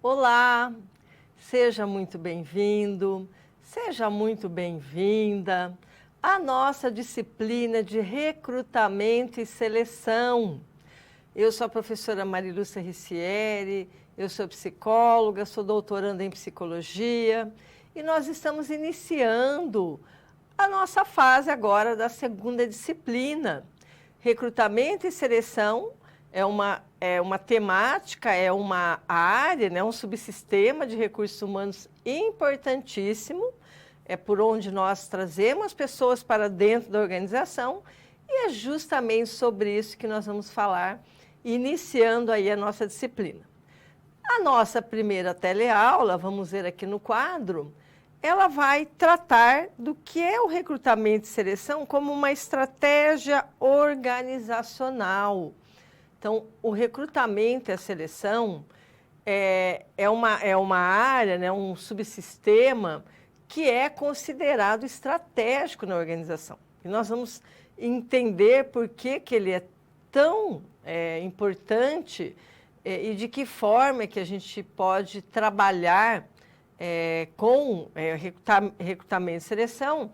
Olá, seja muito bem-vindo, seja muito bem-vinda à nossa disciplina de recrutamento e seleção. Eu sou a professora Marilúcia Ricieri, eu sou psicóloga, sou doutoranda em psicologia e nós estamos iniciando a nossa fase agora da segunda disciplina. Recrutamento e seleção é uma temática, é uma área, né, um subsistema de recursos humanos importantíssimo, é por onde nós trazemos pessoas para dentro da organização e é justamente sobre isso que nós vamos falar, iniciando aí a nossa disciplina. A nossa primeira teleaula, vamos ver aqui no quadro, ela vai tratar do que é o recrutamento e seleção como uma estratégia organizacional. Então, o recrutamento e a seleção é uma área, né, um subsistema que é considerado estratégico na organização. E nós vamos entender por que ele é tão importante e de que forma que a gente pode trabalhar com recrutamento e seleção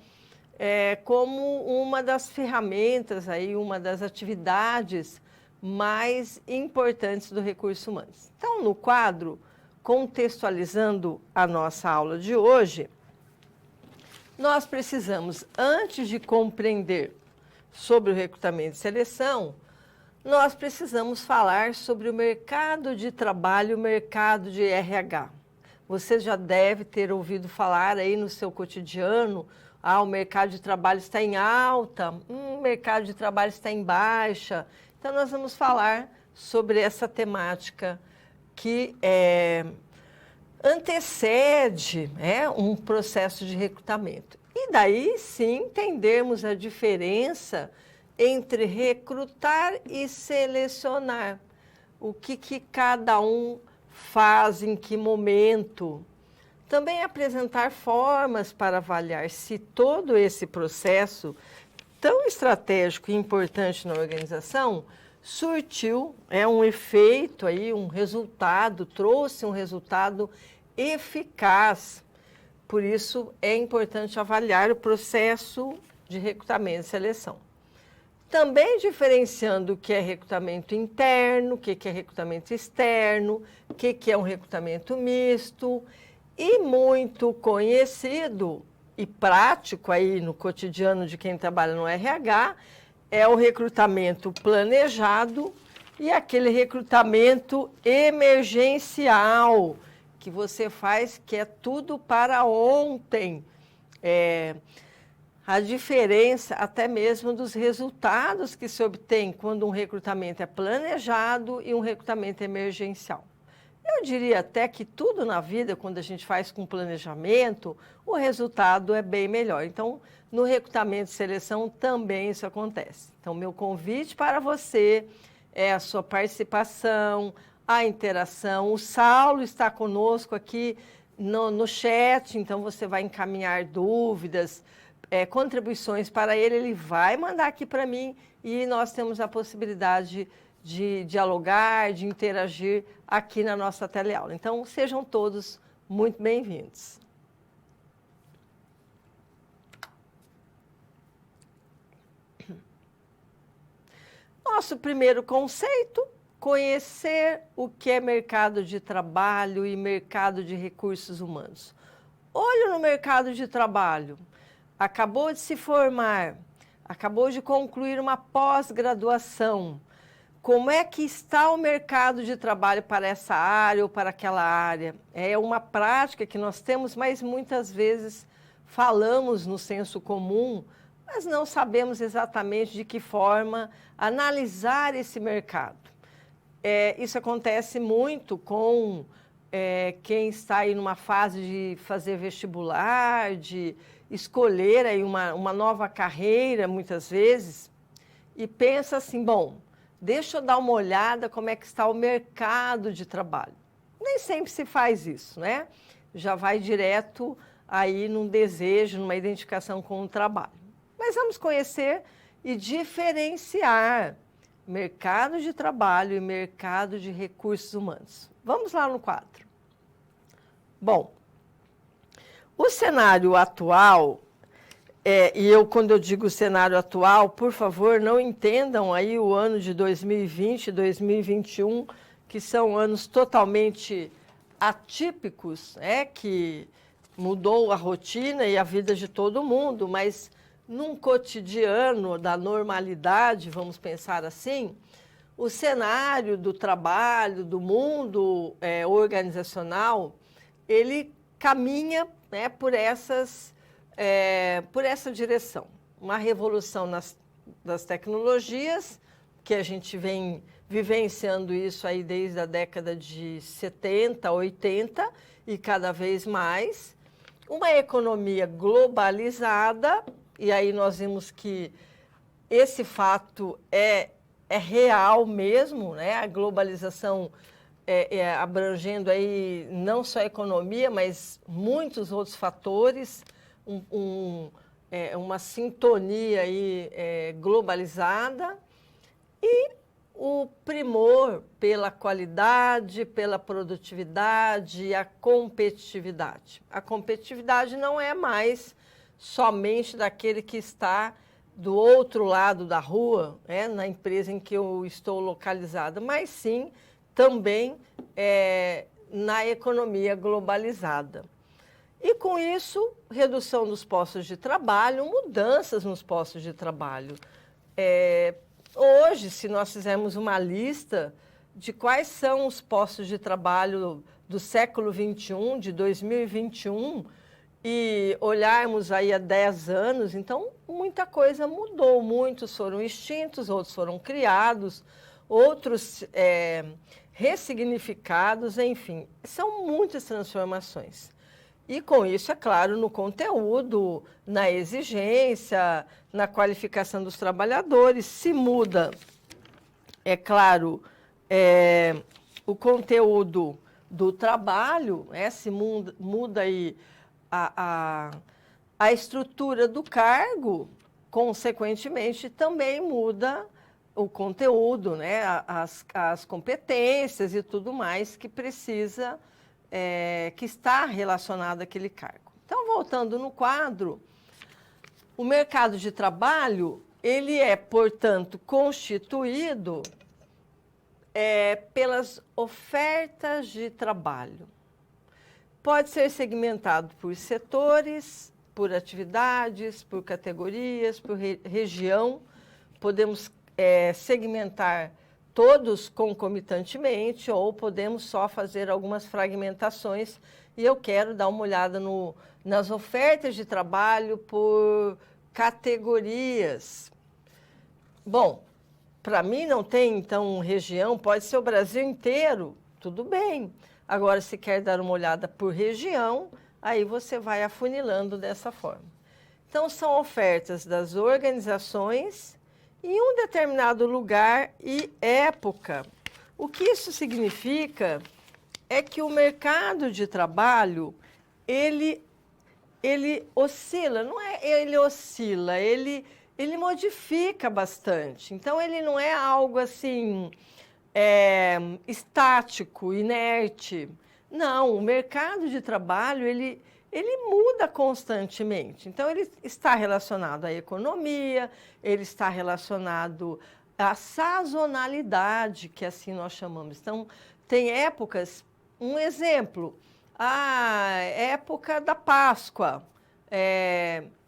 como uma das ferramentas, aí, uma das atividades mais importantes do recurso humano. Então, no quadro, contextualizando a nossa aula de hoje, nós precisamos, antes de compreender sobre o recrutamento e seleção, nós precisamos falar sobre o mercado de trabalho, o mercado de RH. Você já deve ter ouvido falar aí no seu cotidiano, o mercado de trabalho está em alta, o mercado de trabalho está em baixa. Então, nós vamos falar sobre essa temática que antecede um processo de recrutamento. E daí, sim, entendermos a diferença entre recrutar e selecionar. O que cada um faz, em que momento. Também apresentar formas para avaliar se todo esse processo tão estratégico e importante na organização surtiu um efeito, aí, um resultado, trouxe um resultado eficaz. Por isso, é importante avaliar o processo de recrutamento e seleção. Também diferenciando o que é recrutamento interno, o que é recrutamento externo, o que é um recrutamento misto, e muito conhecido e prático aí no cotidiano de quem trabalha no RH, é o recrutamento planejado e aquele recrutamento emergencial, que você faz, que é tudo para ontem. A diferença até mesmo dos resultados que se obtém quando um recrutamento é planejado e um recrutamento emergencial. Eu diria até que tudo na vida, quando a gente faz com planejamento, o resultado é bem melhor. Então, no recrutamento e seleção também isso acontece. Então, meu convite para você é a sua participação, a interação. O Saulo está conosco aqui no chat, então você vai encaminhar dúvidas, contribuições para ele vai mandar aqui para mim e nós temos a possibilidade de dialogar, de interagir aqui na nossa teleaula. Então, sejam todos muito bem-vindos. Nosso primeiro conceito, conhecer o que é mercado de trabalho e mercado de recursos humanos. Olho no mercado de trabalho. Acabou de se formar, acabou de concluir uma pós-graduação. Como é que está o mercado de trabalho para essa área ou para aquela área? É uma prática que nós temos, mas muitas vezes falamos no senso comum, mas não sabemos exatamente de que forma analisar esse mercado. Isso acontece muito com quem está aí numa fase de fazer vestibular, de escolher aí uma nova carreira, muitas vezes, e pensa assim, bom, deixa eu dar uma olhada como é que está o mercado de trabalho. Nem sempre se faz isso, né? Já vai direto aí num desejo, numa identificação com o trabalho. Mas vamos conhecer e diferenciar mercado de trabalho e mercado de recursos humanos. Vamos lá no quadro. Bom, o cenário atual, quando eu digo cenário atual, por favor, não entendam aí o ano de 2020, 2021, que são anos totalmente atípicos, que mudou a rotina e a vida de todo mundo, mas num cotidiano da normalidade, vamos pensar assim, o cenário do trabalho, do mundo organizacional, ele caminha, né, por essa direção. Uma revolução das tecnologias, que a gente vem vivenciando isso aí desde a década de 70, 80 e cada vez mais. Uma economia globalizada, e aí nós vimos que esse fato é real mesmo, né? A globalização abrangendo aí não só a economia, mas muitos outros fatores, uma sintonia aí, globalizada, e o primor pela qualidade, pela produtividade e a competitividade. A competitividade não é mais somente daquele que está do outro lado da rua, na empresa em que eu estou localizada, mas sim também na economia globalizada. E com isso, redução dos postos de trabalho, mudanças nos postos de trabalho. Hoje, se nós fizermos uma lista de quais são os postos de trabalho do século XXI, de 2021, e olharmos aí há 10 anos, então muita coisa mudou. Muitos foram extintos, outros foram criados, outros ressignificados, enfim, são muitas transformações. E com isso, é claro, no conteúdo, na exigência, na qualificação dos trabalhadores, se muda, é claro, o conteúdo do trabalho, se muda aí a estrutura do cargo, consequentemente, também muda o conteúdo, né? As competências e tudo mais que precisa, que está relacionado àquele cargo. Então, voltando no quadro, o mercado de trabalho, ele é, portanto, constituído pelas ofertas de trabalho. Pode ser segmentado por setores, por atividades, por categorias, por região. Podemos segmentar todos concomitantemente ou podemos só fazer algumas fragmentações. E eu quero dar uma olhada nas ofertas de trabalho por categorias. Bom, para mim não tem, então, região, pode ser o Brasil inteiro, tudo bem. Agora, se quer dar uma olhada por região, aí você vai afunilando dessa forma. Então, são ofertas das organizações em um determinado lugar e época. O que isso significa é que o mercado de trabalho, ele oscila, não é ele oscila, ele modifica bastante. Então, ele não é algo assim estático, inerte. Não, o mercado de trabalho, ele muda constantemente. Então, ele está relacionado à economia, ele está relacionado à sazonalidade, que assim nós chamamos. Então, tem épocas, um exemplo, a época da Páscoa.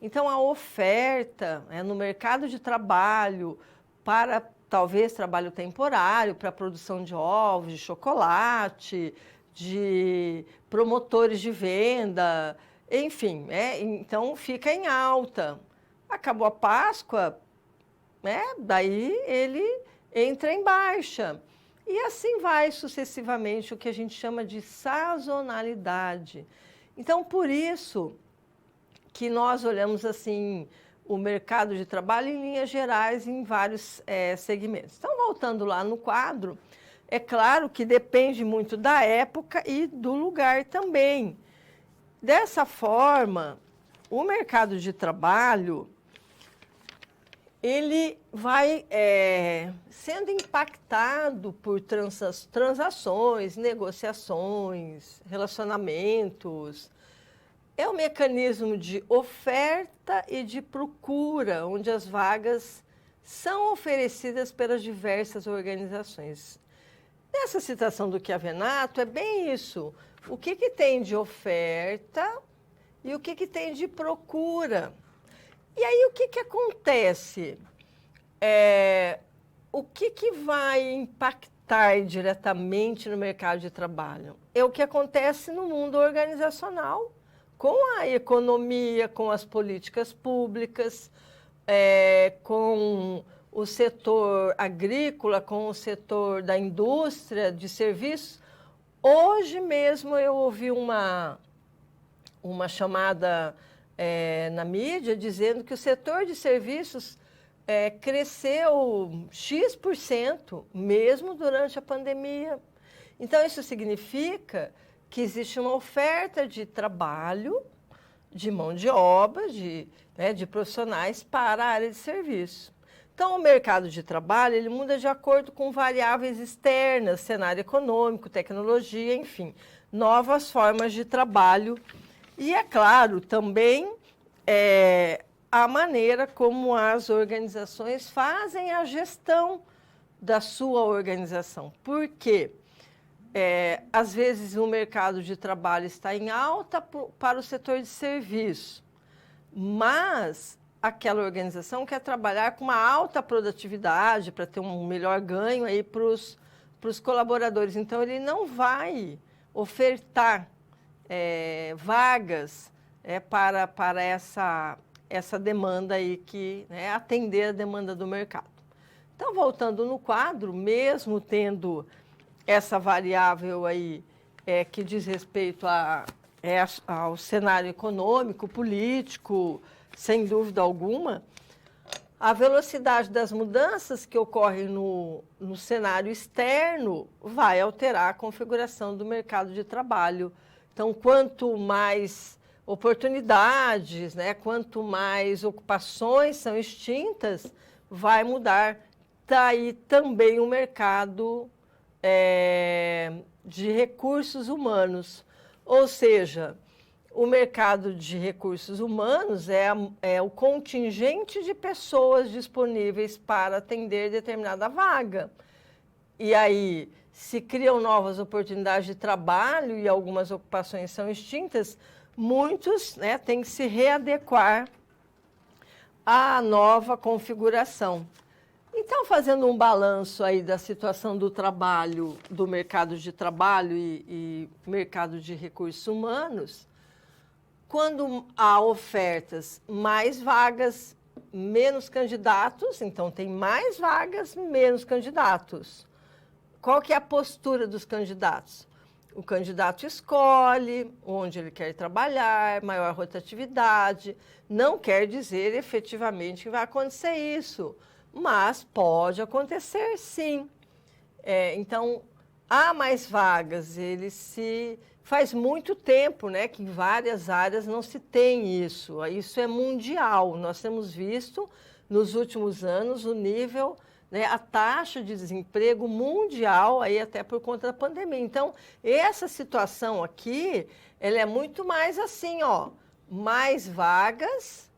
Então, a oferta no mercado de trabalho para, talvez, trabalho temporário, para a produção de ovos, de chocolate, de promotores de venda, enfim, então fica em alta. Acabou a Páscoa, daí ele entra em baixa. E assim vai sucessivamente, o que a gente chama de sazonalidade. Então, por isso que nós olhamos assim o mercado de trabalho em linhas gerais em vários segmentos. Então, voltando lá no quadro, é claro que depende muito da época e do lugar também. Dessa forma, o mercado de trabalho, ele vai sendo impactado por transações, negociações, relacionamentos. É um mecanismo de oferta e de procura, onde as vagas são oferecidas pelas diversas organizações. Nessa citação do Chiavenato, é bem isso. O que tem de oferta e o que tem de procura. E aí, o que acontece? O que vai impactar diretamente no mercado de trabalho? É o que acontece no mundo organizacional, com a economia, com as políticas públicas, com o setor agrícola, com o setor da indústria, de serviços. Hoje mesmo eu ouvi uma chamada na mídia dizendo que o setor de serviços cresceu X%, mesmo durante a pandemia. Então, isso significa que existe uma oferta de trabalho, de mão de obra, de profissionais para a área de serviço. Então, o mercado de trabalho ele muda de acordo com variáveis externas, cenário econômico, tecnologia, enfim, novas formas de trabalho. E, é claro, também a maneira como as organizações fazem a gestão da sua organização. Por quê? Às vezes, o mercado de trabalho está em alta para o setor de serviço, mas aquela organização quer trabalhar com uma alta produtividade para ter um melhor ganho aí para os colaboradores. Então, ele não vai ofertar vagas para essa demanda aí, que atender a demanda do mercado. Então, voltando no quadro, mesmo tendo essa variável aí que diz respeito ao cenário econômico, político, sem dúvida alguma, a velocidade das mudanças que ocorrem no cenário externo vai alterar a configuração do mercado de trabalho. Então, quanto mais oportunidades, quanto mais ocupações são extintas, vai mudar daí também o mercado de recursos humanos. Ou seja, o mercado de recursos humanos é o contingente de pessoas disponíveis para atender determinada vaga. E aí, se criam novas oportunidades de trabalho e algumas ocupações são extintas, muitos têm que se readequar à nova configuração. Então, fazendo um balanço aí da situação do trabalho, do mercado de trabalho e mercado de recursos humanos, quando há ofertas, mais vagas, menos candidatos, então tem mais vagas, menos candidatos. Qual que é a postura dos candidatos? O candidato escolhe onde ele quer trabalhar, maior rotatividade. Não quer dizer efetivamente que vai acontecer isso, mas pode acontecer sim. Então, há mais vagas, faz muito tempo que em várias áreas não se tem isso. Isso é mundial. Nós temos visto nos últimos anos o nível, a taxa de desemprego mundial, aí até por conta da pandemia. Então, essa situação aqui, ela é muito mais assim, mais vagas,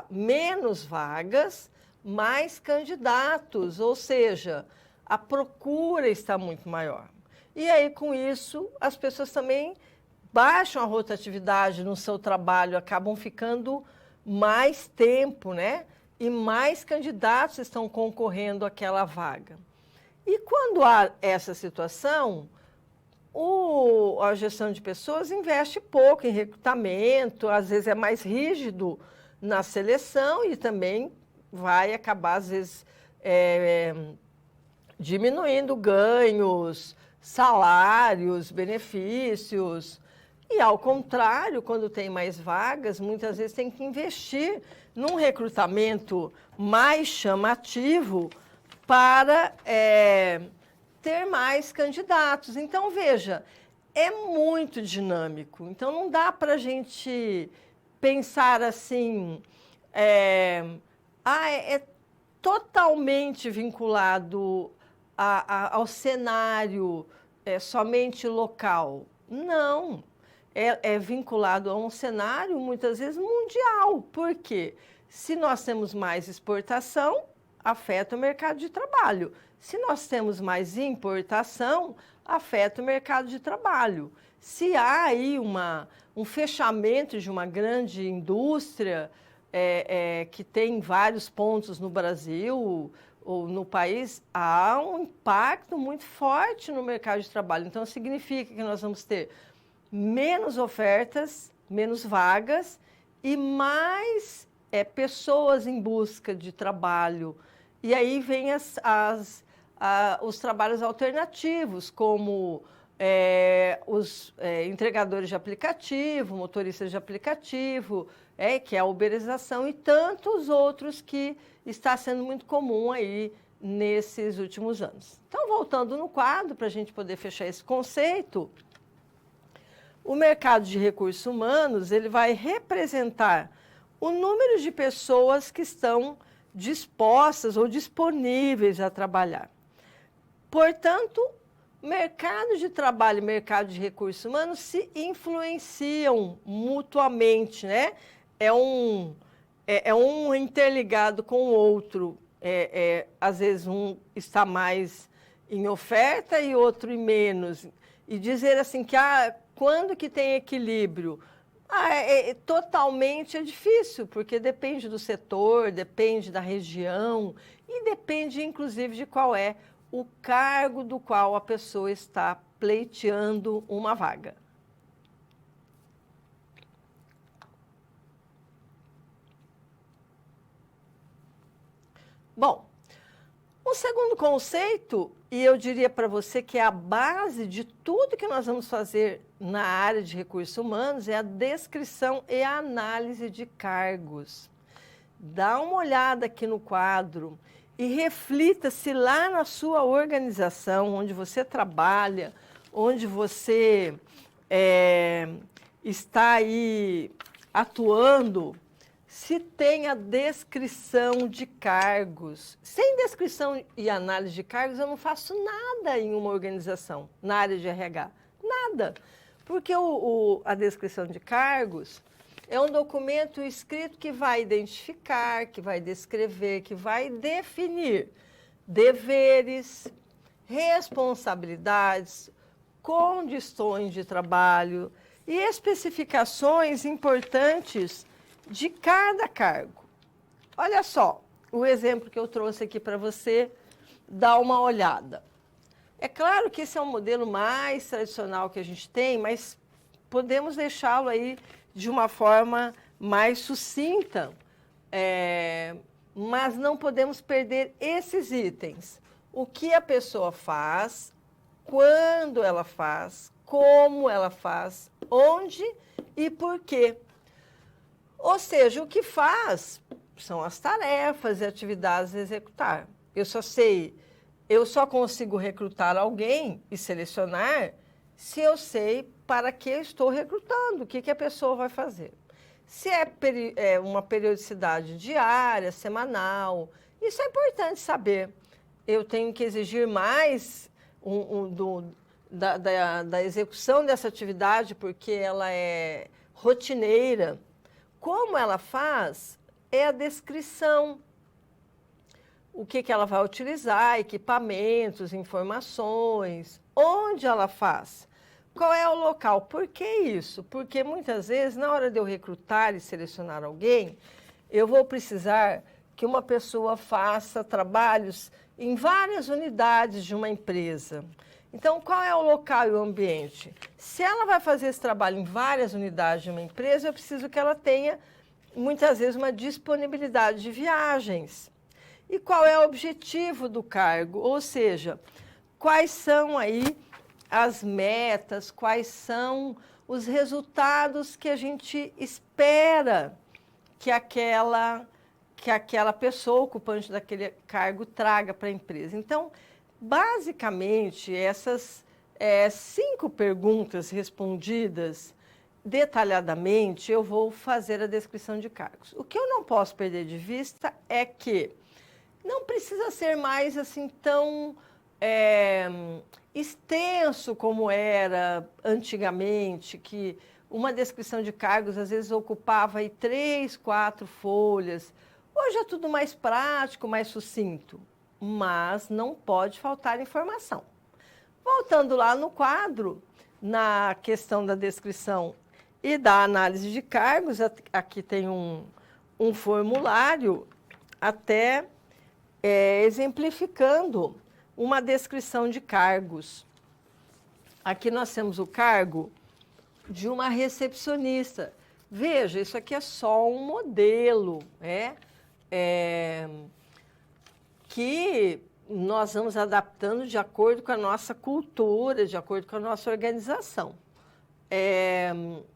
menos vagas, mais candidatos, ou seja, a procura está muito maior. E aí, com isso, as pessoas também baixam a rotatividade no seu trabalho, acabam ficando mais tempo, E mais candidatos estão concorrendo àquela vaga. E quando há essa situação, a gestão de pessoas investe pouco em recrutamento, às vezes é mais rígido na seleção e também vai acabar, às vezes, diminuindo ganhos, salários, benefícios. E, ao contrário, quando tem mais vagas, muitas vezes tem que investir num recrutamento mais chamativo para ter mais candidatos. Então, veja, é muito dinâmico. Então, não dá para a gente pensar assim, totalmente vinculado ao cenário somente local. Não, é vinculado a um cenário, muitas vezes, mundial. Por quê? Se nós temos mais exportação, afeta o mercado de trabalho. Se nós temos mais importação, afeta o mercado de trabalho. Se há aí um fechamento de uma grande indústria que tem vários pontos no Brasil ou no país, há um impacto muito forte no mercado de trabalho. Então, significa que nós vamos ter menos ofertas, menos vagas e mais pessoas em busca de trabalho. E aí vem os trabalhos alternativos, como os entregadores de aplicativo, motoristas de aplicativo, que é a uberização, e tantos outros que está sendo muito comum aí nesses últimos anos. Então, voltando no quadro, para a gente poder fechar esse conceito, o mercado de recursos humanos ele vai representar o número de pessoas que estão dispostas ou disponíveis a trabalhar. Portanto, mercado de trabalho e mercado de recursos humanos se influenciam mutuamente, né? É um interligado com o outro. Às vezes um está mais em oferta e outro em menos. E dizer assim que quando que tem equilíbrio? Totalmente é difícil, porque depende do setor, depende da região e depende, inclusive, de qual é o cargo do qual a pessoa está pleiteando uma vaga. Bom, o segundo conceito, e eu diria para você que é a base de tudo que nós vamos fazer na área de recursos humanos, é a descrição e a análise de cargos. Dá uma olhada aqui no quadro e reflita se lá na sua organização, onde você trabalha, onde você está aí atuando, se tem a descrição de cargos. Sem descrição e análise de cargos, eu não faço nada em uma organização, na área de RH. Nada. Porque a descrição de cargos é um documento escrito que vai identificar, que vai descrever, que vai definir deveres, responsabilidades, condições de trabalho e especificações importantes de cada cargo. Olha só o exemplo que eu trouxe aqui para você dar uma olhada. É claro que esse é um modelo mais tradicional que a gente tem, mas podemos deixá-lo aí de uma forma mais sucinta, mas não podemos perder esses itens. O que a pessoa faz, quando ela faz, como ela faz, onde e por quê. Ou seja, o que faz são as tarefas e atividades a executar. Eu só consigo recrutar alguém e selecionar se eu sei para que estou recrutando, o que a pessoa vai fazer. Se é uma periodicidade diária, semanal, isso é importante saber. Eu tenho que exigir mais da execução dessa atividade porque ela é rotineira. Como ela faz é a descrição. O que ela vai utilizar, equipamentos, informações, onde ela faz, qual é o local. Por que isso? Porque muitas vezes, na hora de eu recrutar e selecionar alguém, eu vou precisar que uma pessoa faça trabalhos em várias unidades de uma empresa. Então, qual é o local e o ambiente? Se ela vai fazer esse trabalho em várias unidades de uma empresa, eu preciso que ela tenha, muitas vezes, uma disponibilidade de viagens. E qual é o objetivo do cargo? Ou seja, quais são aí as metas, quais são os resultados que a gente espera que aquela pessoa ocupante daquele cargo traga para a empresa. Então, basicamente, essas 5 perguntas respondidas detalhadamente, eu vou fazer a descrição de cargos. O que eu não posso perder de vista é que não precisa ser mais assim tão extenso como era antigamente, que uma descrição de cargos às vezes ocupava aí 3, 4 folhas. Hoje é tudo mais prático, mais sucinto, mas não pode faltar informação. Voltando lá no quadro, na questão da descrição e da análise de cargos, aqui tem um formulário até exemplificando uma descrição de cargos. Aqui nós temos o cargo de uma recepcionista. Veja, isso aqui é só um modelo, que nós vamos adaptando de acordo com a nossa cultura, de acordo com a nossa organização.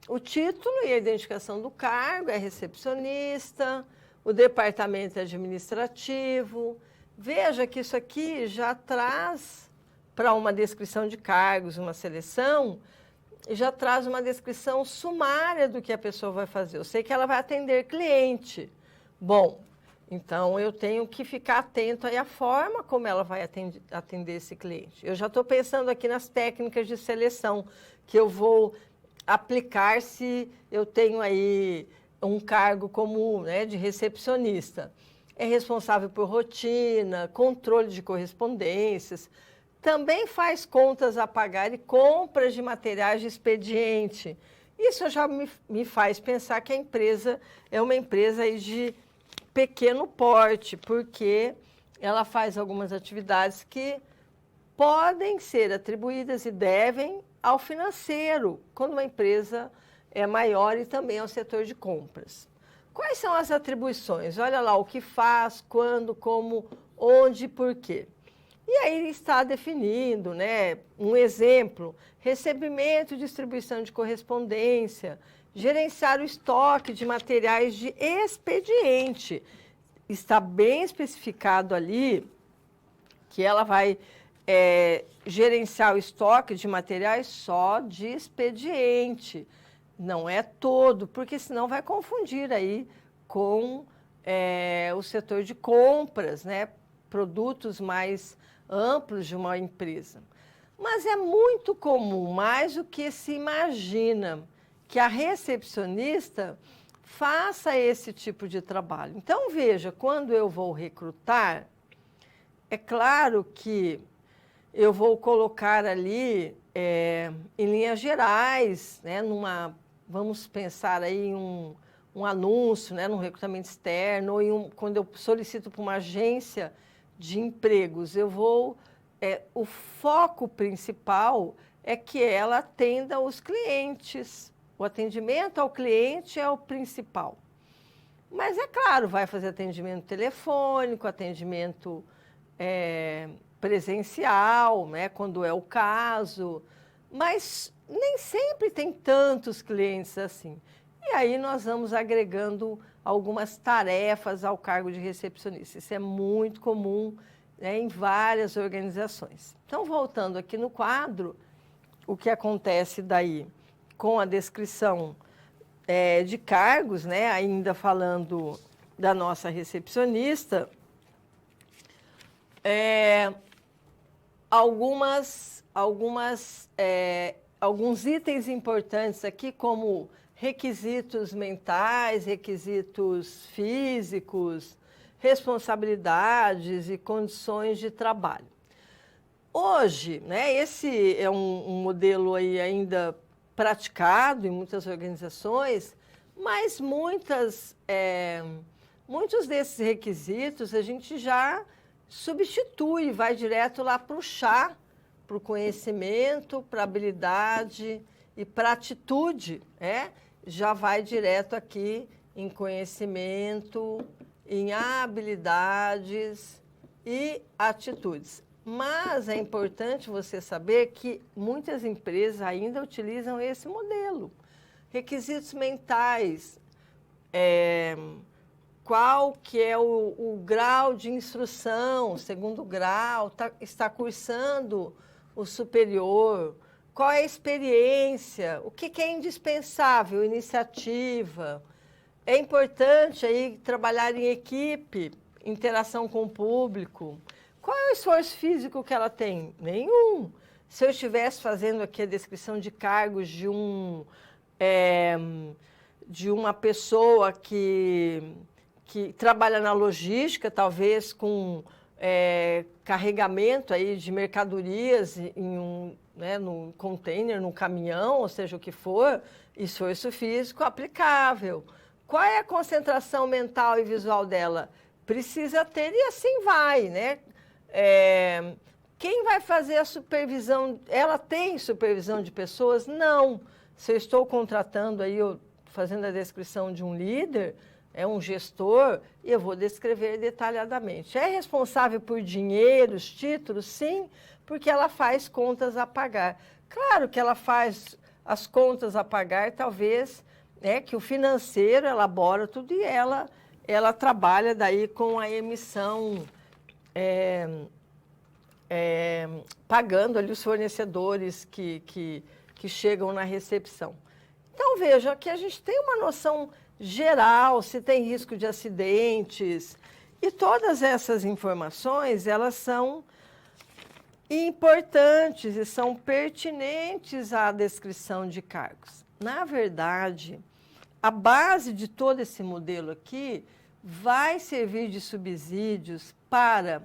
O título e a identificação do cargo é recepcionista, o departamento administrativo. Veja que isso aqui já traz para uma descrição de cargos, uma seleção, já traz uma descrição sumária do que a pessoa vai fazer. Eu sei que ela vai atender cliente. Bom, então eu tenho que ficar atento aí à forma como ela vai atender esse cliente. Eu já estou pensando aqui nas técnicas de seleção que eu vou aplicar se eu tenho aí um cargo como de recepcionista. É responsável por rotina, controle de correspondências, também faz contas a pagar e compras de materiais de expediente. Isso já me faz pensar que a empresa é uma empresa aí de pequeno porte, porque ela faz algumas atividades que podem ser atribuídas e devem ao financeiro, quando uma empresa é maior, e também ao setor de compras. Quais são as atribuições? Olha lá o que faz, quando, como, onde e por quê. E aí está definindo, um exemplo: recebimento e distribuição de correspondência, gerenciar o estoque de materiais de expediente. Está bem especificado ali que ela vai gerenciar o estoque de materiais só de expediente. Não é todo, porque senão vai confundir aí com o setor de compras, produtos mais amplos de uma empresa. Mas é muito comum, mais do que se imagina, que a recepcionista faça esse tipo de trabalho. Então, veja, quando eu vou recrutar, é claro que eu vou colocar ali, em linhas gerais, vamos pensar aí em um anúncio, num recrutamento externo, ou quando eu solicito para uma agência de empregos, o foco principal é que ela atenda os clientes. O atendimento ao cliente é o principal. Mas, é claro, vai fazer atendimento telefônico, atendimento presencial, quando é o caso, mas nem sempre tem tantos clientes assim. E aí nós vamos agregando algumas tarefas ao cargo de recepcionista. Isso é muito comum em várias organizações. Então, voltando aqui no quadro, o que acontece daí com a descrição de cargos, ainda falando da nossa recepcionista, alguns itens importantes aqui, como requisitos mentais, requisitos físicos, responsabilidades e condições de trabalho. Hoje, esse é um modelo aí ainda praticado em muitas organizações, mas muitos desses requisitos a gente já substitui, vai direto lá para o chá, para o conhecimento, para a habilidade e para a atitude, já vai direto aqui em conhecimento, em habilidades e atitudes. Mas é importante você saber que muitas empresas ainda utilizam esse modelo. Requisitos mentais, qual que é o grau de instrução, segundo grau, está cursando o superior, qual é a experiência, o que é indispensável, iniciativa. É importante aí trabalhar em equipe, interação com o público. Qual é o esforço físico que ela tem? Nenhum. Se eu estivesse fazendo aqui a descrição de cargos de uma pessoa que trabalha na logística, talvez com carregamento aí de mercadorias num container, num caminhão, ou seja, o que for, esforço físico aplicável. Qual é a concentração mental e visual dela? Precisa ter e assim vai, né? Quem vai fazer a supervisão? Ela tem supervisão de pessoas? Não. Se eu estou contratando aí, fazendo a descrição de um líder, um gestor, e eu vou descrever detalhadamente. É responsável por dinheiros, títulos? Sim, porque ela faz contas a pagar. Claro que ela faz as contas a pagar, talvez, que o financeiro elabora tudo e ela trabalha daí com a emissão, pagando ali os fornecedores que chegam na recepção. Então, veja, aqui a gente tem uma noção geral, se tem risco de acidentes, e todas essas informações, elas são importantes e são pertinentes à descrição de cargos. Na verdade, a base de todo esse modelo aqui vai servir de subsídios para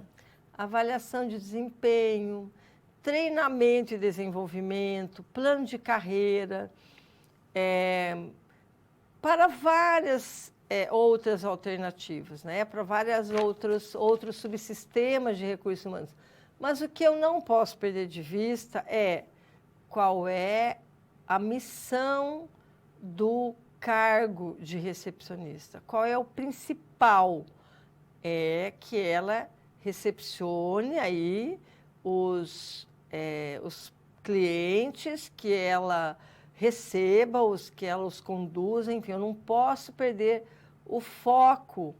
avaliação de desempenho, treinamento e desenvolvimento, plano de carreira, para várias outras alternativas, né? Para vários outros subsistemas de recursos humanos. Mas o que eu não posso perder de vista é qual é a missão do cargo de recepcionista. Qual é o principal? É que ela recepcione aí os clientes, que ela receba, que ela os conduza, enfim, eu não posso perder o foco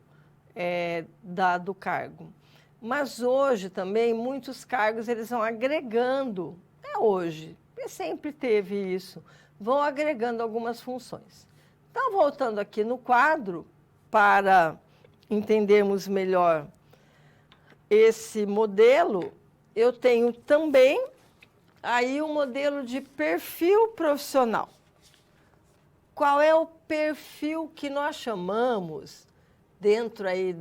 do cargo. Mas hoje também, muitos cargos eles vão agregando, hoje, sempre teve isso, vão agregando algumas funções. Então, voltando aqui no quadro, para entendermos melhor esse modelo, eu tenho também aí um modelo de perfil profissional. Qual é o perfil que nós chamamos, dentro aí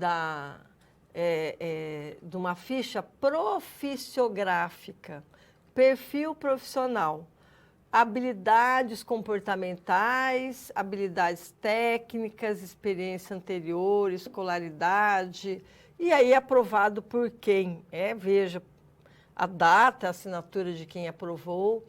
de uma ficha proficiográfica? Perfil profissional. Habilidades comportamentais, habilidades técnicas, experiência anterior, escolaridade. E aí aprovado por quem? Veja, a data, a assinatura de quem aprovou.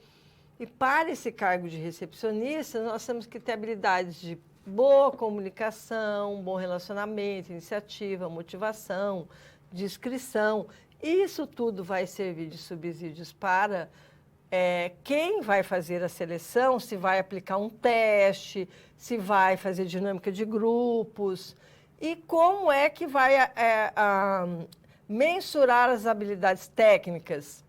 E para esse cargo de recepcionista, nós temos que ter habilidades de boa comunicação, bom relacionamento, iniciativa, motivação, discrição. Isso tudo vai servir de subsídios para quem vai fazer a seleção, se vai aplicar um teste, se vai fazer dinâmica de grupos, e como é que vai mensurar as habilidades técnicas,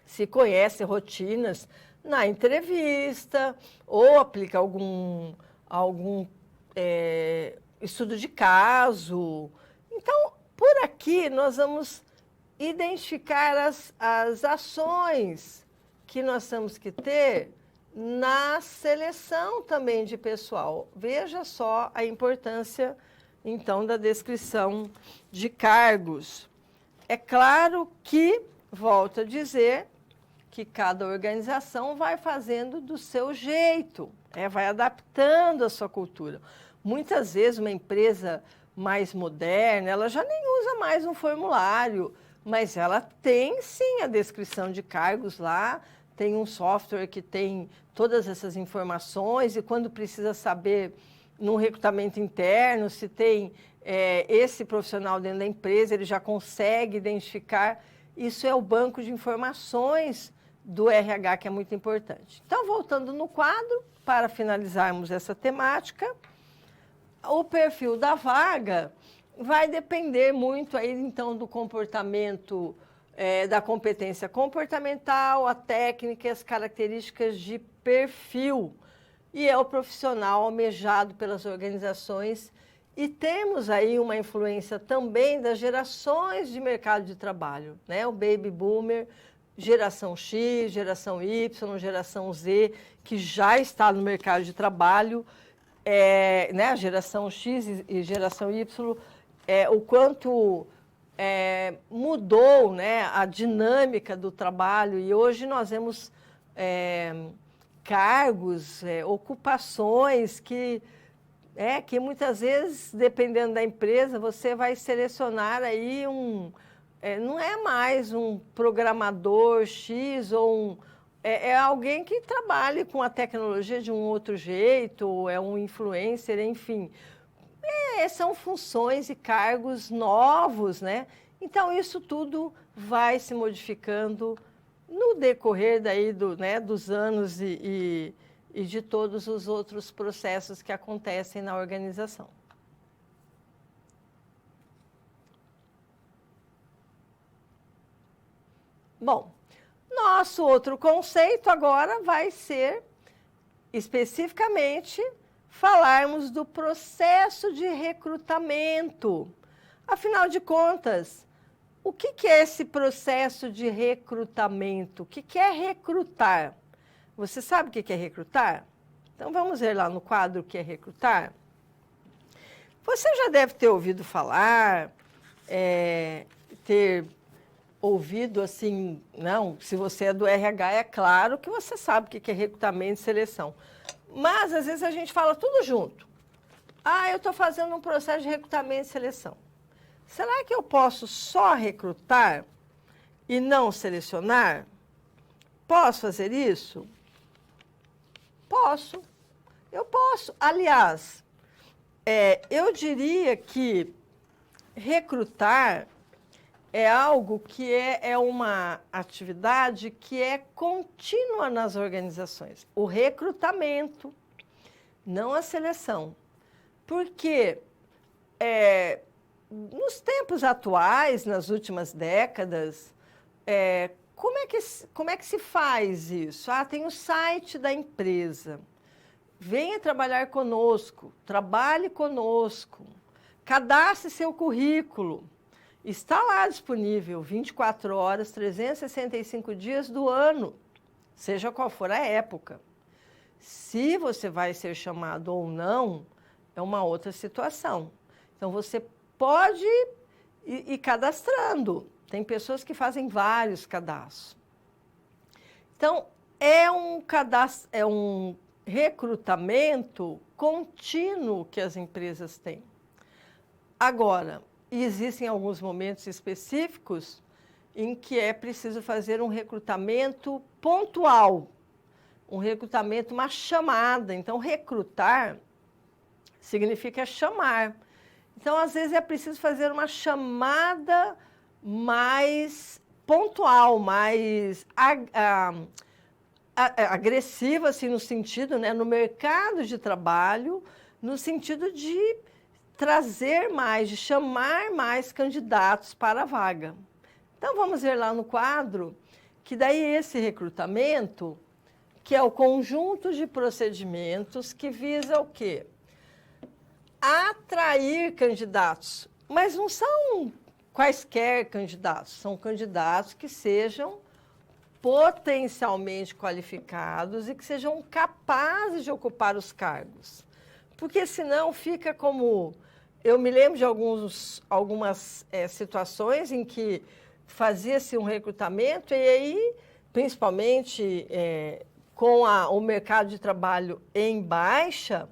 se conhece rotinas na entrevista, ou aplica algum estudo de caso. Então, por aqui, nós vamos identificar as ações que nós temos que ter na seleção também de pessoal. Veja só a importância, então, da descrição de cargos. É claro que, volto a dizer, que cada organização vai fazendo do seu jeito, vai adaptando a sua cultura. Muitas vezes, uma empresa mais moderna, ela já nem usa mais um formulário, mas ela tem, sim, a descrição de cargos lá, tem um software que tem todas essas informações, e quando precisa saber, no recrutamento interno, se tem esse profissional dentro da empresa, ele já consegue identificar. Isso é o banco de informações do RH, que é muito importante. Então, voltando no quadro, para finalizarmos essa temática, o perfil da vaga vai depender muito aí, então, do comportamento, da competência comportamental, a técnica e as características de perfil. E é o profissional almejado pelas organizações E temos aí uma influência também das gerações de mercado de trabalho, né? O baby boomer, geração X, geração Y, geração Z, que já está no mercado de trabalho, né? A geração X e geração Y, o quanto mudou, né, a dinâmica do trabalho, e hoje nós vemos cargos, ocupações que muitas vezes, dependendo da empresa, você vai selecionar aí não é mais um programador X ou é alguém que trabalhe com a tecnologia de um outro jeito, é um influencer, enfim. São funções e cargos novos, né? Então, isso tudo vai se modificando no decorrer daí dos anos e de todos os outros processos que acontecem na organização. Bom, nosso outro conceito agora vai ser, especificamente, falarmos do processo de recrutamento. Afinal de contas, o que é esse processo de recrutamento? O que é recrutar? Você sabe o que é recrutar? Então, vamos ver lá no quadro o que é recrutar. Você já deve ter ouvido falar, ter ouvido assim, não, se você é do RH, é claro que você sabe o que é recrutamento e seleção. Mas, às vezes, a gente fala tudo junto. Eu estou fazendo um processo de recrutamento e seleção. Será que eu posso só recrutar e não selecionar? Posso fazer isso? Posso. Eu posso. Aliás, eu diria que recrutar é algo que é uma atividade que é contínua nas organizações. O recrutamento, não a seleção. Porque nos tempos atuais, nas últimas décadas, como é que se faz isso? Tem o site da empresa. Venha trabalhar conosco, trabalhe conosco, cadastre seu currículo. Está lá disponível 24 horas, 365 dias do ano, seja qual for a época. Se você vai ser chamado ou não, é uma outra situação. Então, você pode ir cadastrando. Tem pessoas que fazem vários cadastros. Então, é um recrutamento contínuo que as empresas têm. Agora, existem alguns momentos específicos em que é preciso fazer um recrutamento pontual, um recrutamento, uma chamada. Então, recrutar significa chamar. Então, às vezes, é preciso fazer uma chamada mais pontual, mais agressiva, assim, no sentido, né, no mercado de trabalho, no sentido de trazer mais, de chamar mais candidatos para a vaga. Então, vamos ver lá no quadro que daí esse recrutamento, que é o conjunto de procedimentos que visa o quê? Atrair candidatos, mas não são quaisquer candidatos, são candidatos que sejam potencialmente qualificados e que sejam capazes de ocupar os cargos. Porque senão fica como... Eu me lembro de algumas situações em que fazia-se um recrutamento e aí, principalmente com o mercado de trabalho em baixa,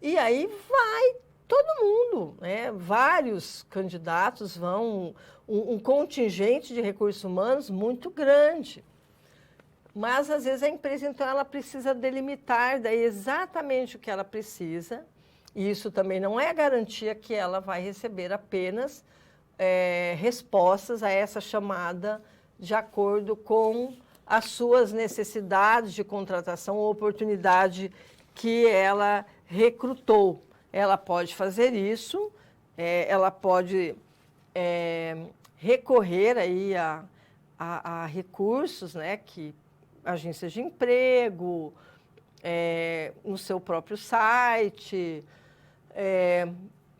e aí vai todo mundo, né? Vários candidatos vão, um contingente de recursos humanos muito grande. Mas, às vezes, a empresa, então, ela precisa delimitar daí exatamente o que ela precisa, e isso também não é garantia que ela vai receber apenas respostas a essa chamada de acordo com as suas necessidades de contratação ou oportunidade que ela recrutou. Ela pode fazer isso, ela pode recorrer aí a recursos, né, que agências de emprego, no seu próprio site,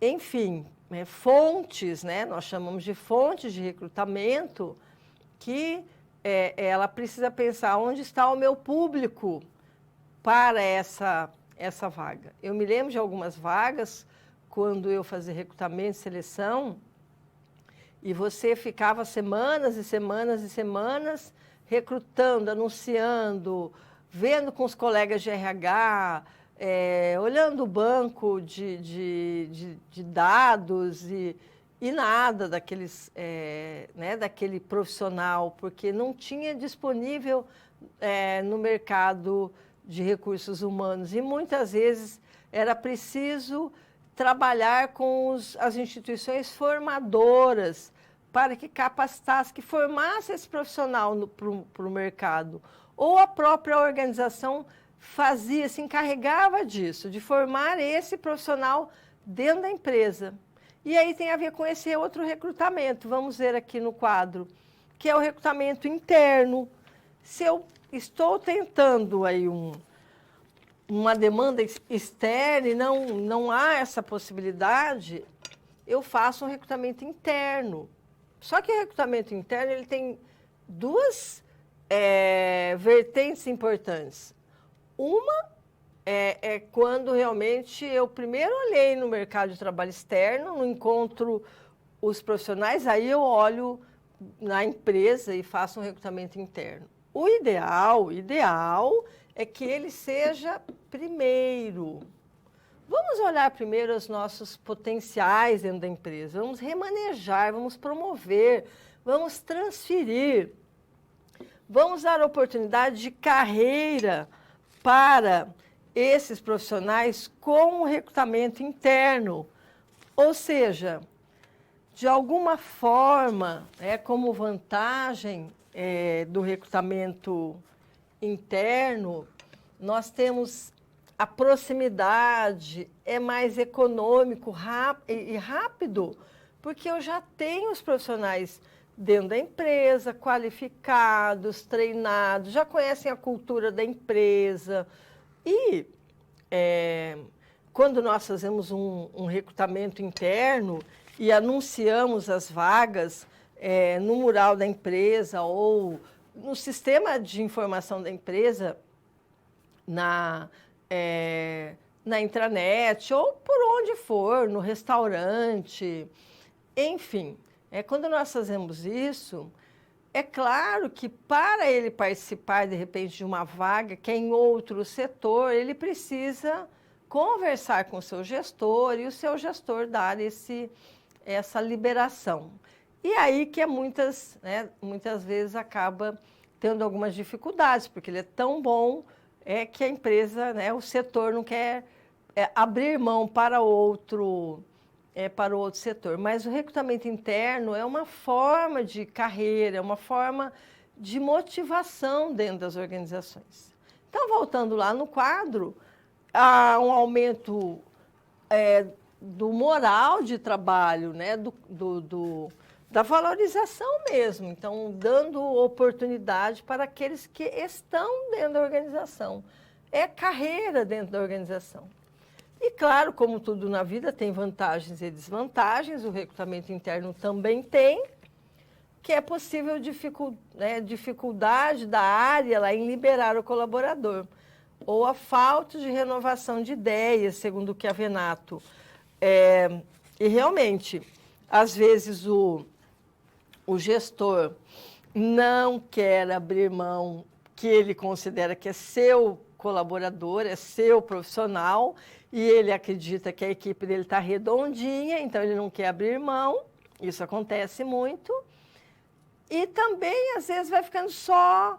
enfim, fontes, né? Nós chamamos de fontes de recrutamento, que ela precisa pensar onde está o meu público para essa vaga. Eu me lembro de algumas vagas, quando eu fazia recrutamento e seleção, e você ficava semanas e semanas e semanas recrutando, anunciando, vendo com os colegas de RH, olhando o banco de dados e nada daquele profissional, porque não tinha disponível no mercado de recursos humanos. E muitas vezes era preciso trabalhar com as instituições formadoras para que capacitasse, que formasse esse profissional para o mercado. Ou a própria organização fazia, se encarregava disso, de formar esse profissional dentro da empresa. E aí tem a ver com esse outro recrutamento, vamos ver aqui no quadro, que é o recrutamento interno. Se eu estou tentando aí uma demanda externa e não há essa possibilidade, eu faço um recrutamento interno. Só que o recrutamento interno ele tem duas vertentes importantes. Uma é quando realmente eu primeiro olhei no mercado de trabalho externo, não encontro os profissionais, aí eu olho na empresa e faço um recrutamento interno. O ideal é que ele seja primeiro. Vamos olhar primeiro os nossos potenciais dentro da empresa, vamos remanejar, vamos promover, vamos transferir, vamos dar oportunidade de carreira para esses profissionais com o recrutamento interno. Ou seja, de alguma forma, como vantagem do recrutamento interno, nós temos a proximidade, é mais econômico e rápido, porque eu já tenho os profissionais dentro da empresa, qualificados, treinados, já conhecem a cultura da empresa. E quando nós fazemos um recrutamento interno e anunciamos as vagas no mural da empresa ou no sistema de informação da empresa, na intranet ou por onde for, no restaurante, enfim. Quando nós fazemos isso, é claro que para ele participar, de repente, de uma vaga que é em outro setor, ele precisa conversar com o seu gestor e o seu gestor dar essa liberação. E aí que muitas vezes acaba tendo algumas dificuldades, porque ele é tão bom que a empresa, o setor não quer abrir mão para outro setor. Mas o recrutamento interno é uma forma de carreira, é uma forma de motivação dentro das organizações. Então, voltando lá no quadro, há um aumento do moral de trabalho, da valorização mesmo. Então, dando oportunidade para aqueles que estão dentro da organização. É carreira dentro da organização. E, claro, como tudo na vida, tem vantagens e desvantagens, o recrutamento interno também tem, que é possível dificuldade da área lá em liberar o colaborador, ou a falta de renovação de ideias, segundo o Chiavenato. E, realmente, às vezes, o gestor não quer abrir mão que ele considera que é seu colaborador, é seu profissional, e ele acredita que a equipe dele está redondinha, então ele não quer abrir mão, isso acontece muito. E também, às vezes, vai ficando só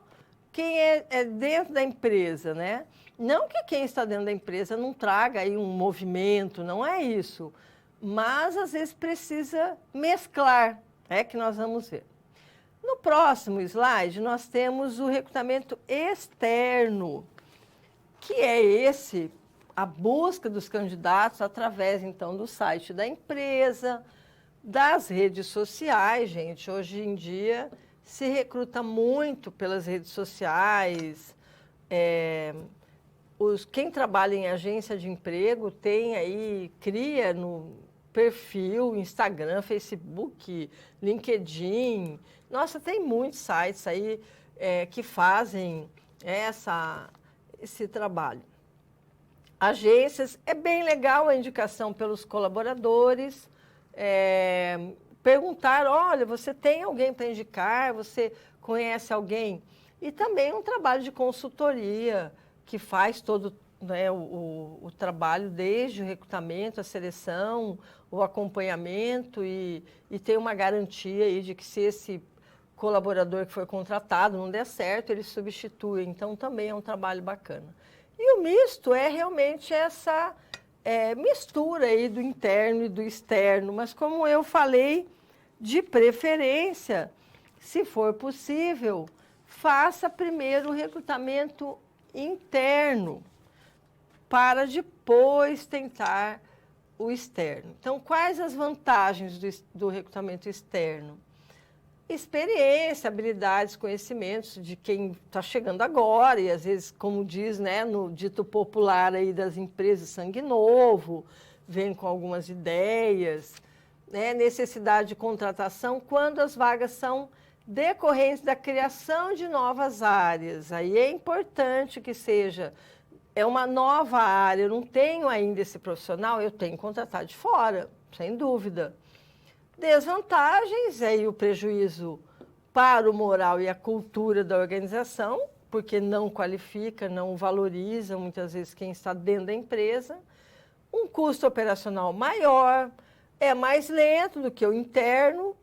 quem é dentro da empresa, né? Não que quem está dentro da empresa não traga aí um movimento, não é isso. Mas, às vezes, precisa mesclar, que nós vamos ver. No próximo slide, nós temos o recrutamento externo, que é a busca dos candidatos através, então, do site da empresa, das redes sociais, gente. Hoje em dia, se recruta muito pelas redes sociais. Quem trabalha em agência de emprego cria perfil, Instagram, Facebook, LinkedIn. Nossa, tem muitos sites aí que fazem esse trabalho. Agências, é bem legal a indicação pelos colaboradores, perguntar, olha, você tem alguém para indicar, você conhece alguém? E também um trabalho de consultoria, que faz todo o trabalho, desde o recrutamento, a seleção, o acompanhamento, e tem uma garantia aí de que se esse colaborador que foi contratado não der certo, ele substitui. Então, também é um trabalho bacana. E o misto é realmente essa mistura aí do interno e do externo, mas como eu falei, de preferência, se for possível, faça primeiro o recrutamento interno, para depois tentar o externo. Então, quais as vantagens do recrutamento externo? Experiência, habilidades, conhecimentos de quem está chegando agora, e às vezes, como diz, né, no dito popular aí das empresas, sangue novo, vem com algumas ideias, né, necessidade de contratação quando as vagas são decorrentes da criação de novas áreas. Aí é importante que seja uma nova área, eu não tenho ainda esse profissional, eu tenho que contratar de fora, sem dúvida. Desvantagens, aí o prejuízo para o moral e a cultura da organização, porque não qualifica, não valoriza muitas vezes quem está dentro da empresa. Um custo operacional maior, é mais lento do que o interno,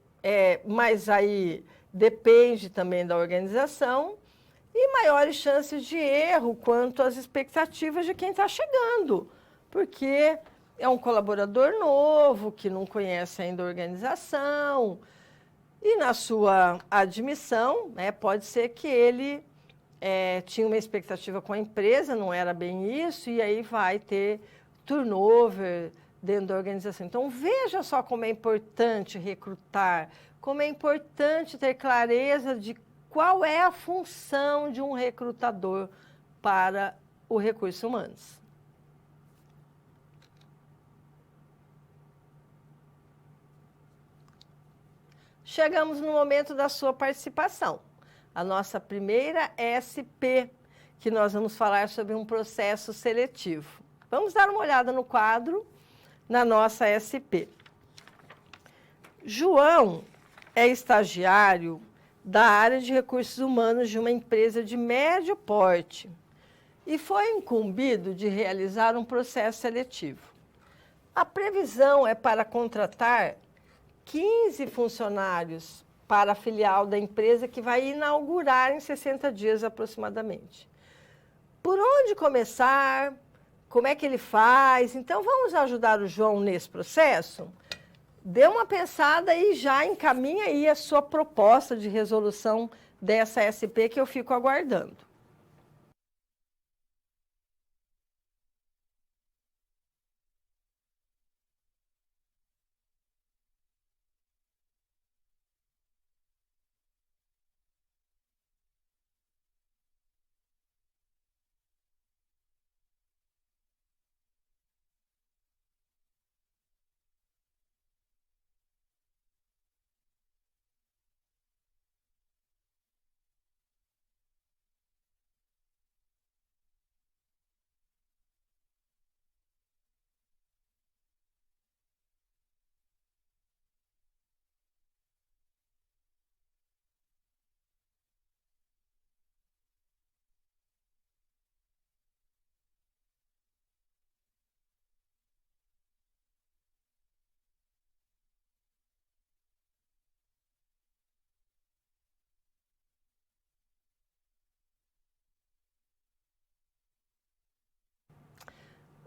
mas aí depende também da organização, e maiores chances de erro quanto às expectativas de quem está chegando, porque é um colaborador novo, que não conhece ainda a organização, e na sua admissão, pode ser que ele tinha uma expectativa com a empresa, não era bem isso, e aí vai ter turnover dentro da organização. Então, veja só como é importante recrutar, como é importante ter clareza de qual é a função de um recrutador para o recurso humanos. Chegamos no momento da sua participação. A nossa primeira SP, que nós vamos falar sobre um processo seletivo. Vamos dar uma olhada no quadro, na nossa SP. João é estagiário da área de recursos humanos de uma empresa de médio porte e foi incumbido de realizar um processo seletivo. A previsão é para contratar 15 funcionários para a filial da empresa que vai inaugurar em 60 dias aproximadamente. Por onde começar? Como é que ele faz? Então, vamos ajudar o João nesse processo? Dê uma pensada e já encaminha aí a sua proposta de resolução dessa SP que eu fico aguardando.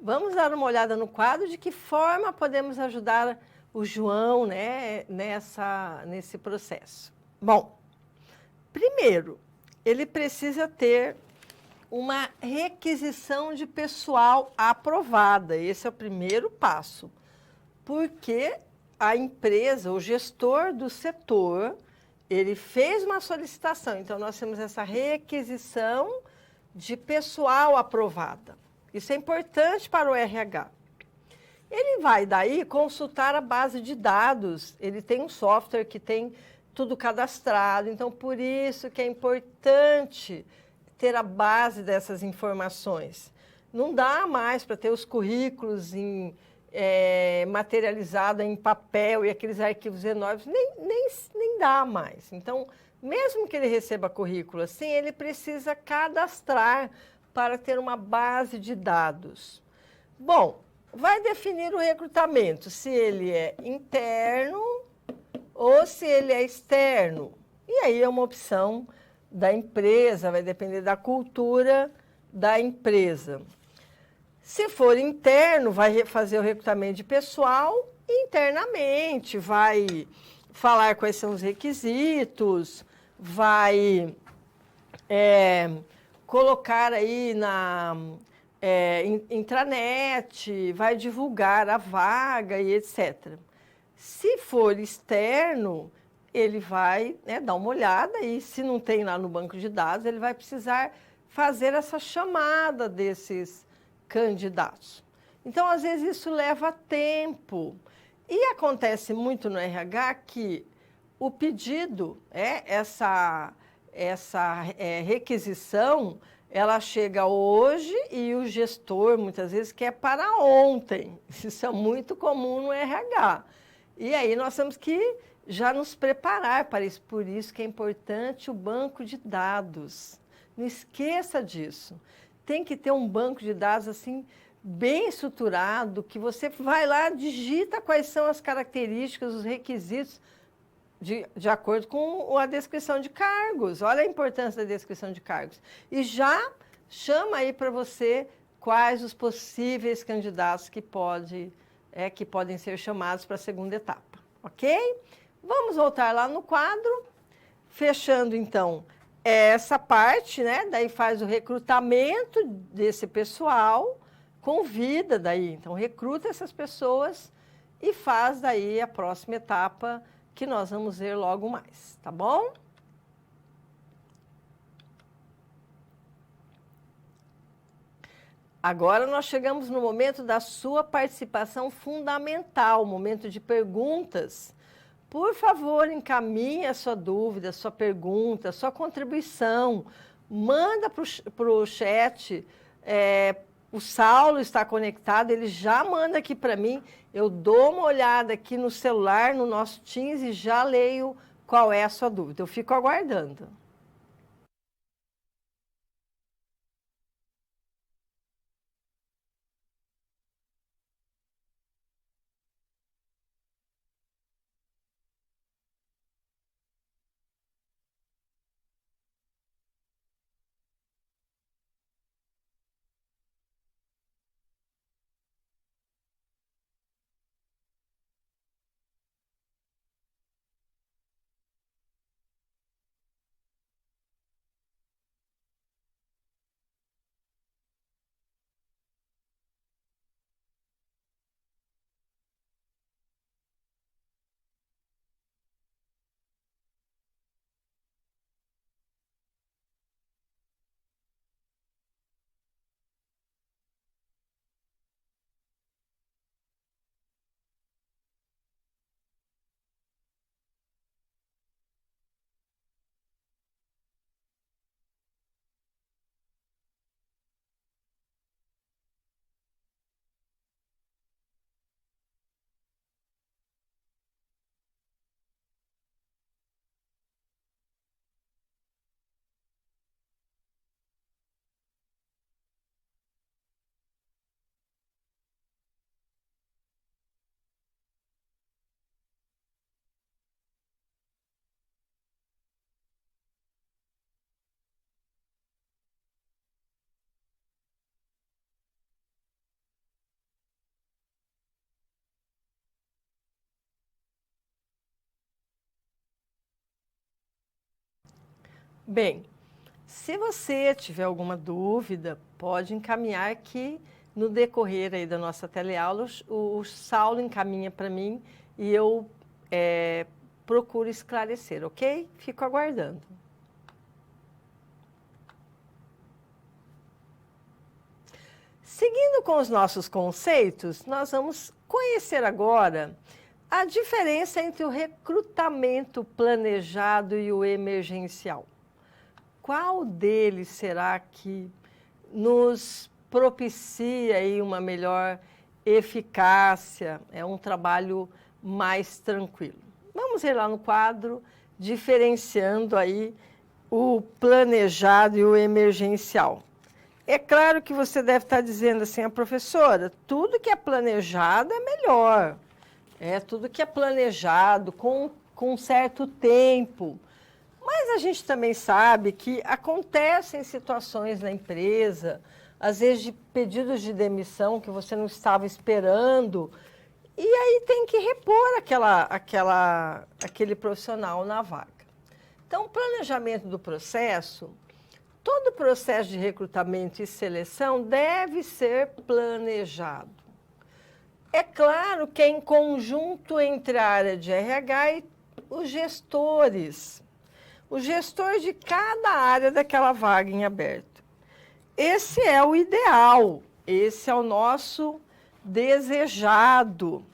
Vamos dar uma olhada no quadro de que forma podemos ajudar o João, né, nesse processo. Bom, primeiro, ele precisa ter uma requisição de pessoal aprovada. Esse é o primeiro passo, porque a empresa, o gestor do setor, ele fez uma solicitação. Então, nós temos essa requisição de pessoal aprovada. Isso é importante para o RH. Ele vai daí consultar a base de dados. Ele tem um software que tem tudo cadastrado. Então, por isso que é importante ter a base dessas informações. Não dá mais para ter os currículos materializados em papel e aqueles arquivos enormes. Nem dá mais. Então, mesmo que ele receba currículo assim, ele precisa cadastrar para ter uma base de dados. Bom, vai definir o recrutamento, se ele é interno ou se ele é externo. E aí é uma opção da empresa, vai depender da cultura da empresa. Se for interno, vai fazer o recrutamento de pessoal internamente, vai falar quais são os requisitos, vai colocar aí na intranet, vai divulgar a vaga e etc. Se for externo, ele vai dar uma olhada e se não tem lá no banco de dados, ele vai precisar fazer essa chamada desses candidatos. Então, às vezes, isso leva tempo. E acontece muito no RH que o pedido, essa requisição, ela chega hoje e o gestor, muitas vezes, quer para ontem. Isso é muito comum no RH. E aí nós temos que já nos preparar para isso. Por isso que é importante o banco de dados. Não esqueça disso. Tem que ter um banco de dados assim bem estruturado, que você vai lá, digita quais são as características, os requisitos, de acordo com a descrição de cargos. Olha a importância da descrição de cargos. E já chama aí para você quais os possíveis candidatos que podem ser chamados para a segunda etapa. Ok? Vamos voltar lá no quadro. Fechando, então, essa parte, né? Daí faz o recrutamento desse pessoal, convida daí. Então, recruta essas pessoas e faz daí a próxima etapa, que nós vamos ver logo mais, tá bom? Agora nós chegamos no momento da sua participação fundamental, momento de perguntas. Por favor, encaminhe a sua dúvida, a sua pergunta, a sua contribuição. Manda para o chat. O Saulo está conectado, ele já manda aqui para mim. Eu dou uma olhada aqui no celular, no nosso Teams, e já leio qual é a sua dúvida. Eu fico aguardando. Bem, se você tiver alguma dúvida, pode encaminhar que no decorrer aí da nossa teleaula, o Saulo encaminha para mim e eu procuro esclarecer, ok? Fico aguardando. Seguindo com os nossos conceitos, nós vamos conhecer agora a diferença entre o recrutamento planejado e o emergencial. Qual deles será que nos propicia aí uma melhor eficácia, um trabalho mais tranquilo? Vamos ver lá no quadro, diferenciando aí o planejado e o emergencial. É claro que você deve estar dizendo assim, professora, tudo que é planejado é melhor. Tudo que é planejado com certo tempo. Mas a gente também sabe que acontecem situações na empresa, às vezes de pedidos de demissão que você não estava esperando, e aí tem que repor aquele profissional na vaga. Então, o planejamento do processo, todo processo de recrutamento e seleção deve ser planejado. É claro que é em conjunto entre a área de RH e os gestores. O gestor de cada área daquela vaga em aberto. Esse é o ideal, esse é o nosso desejado,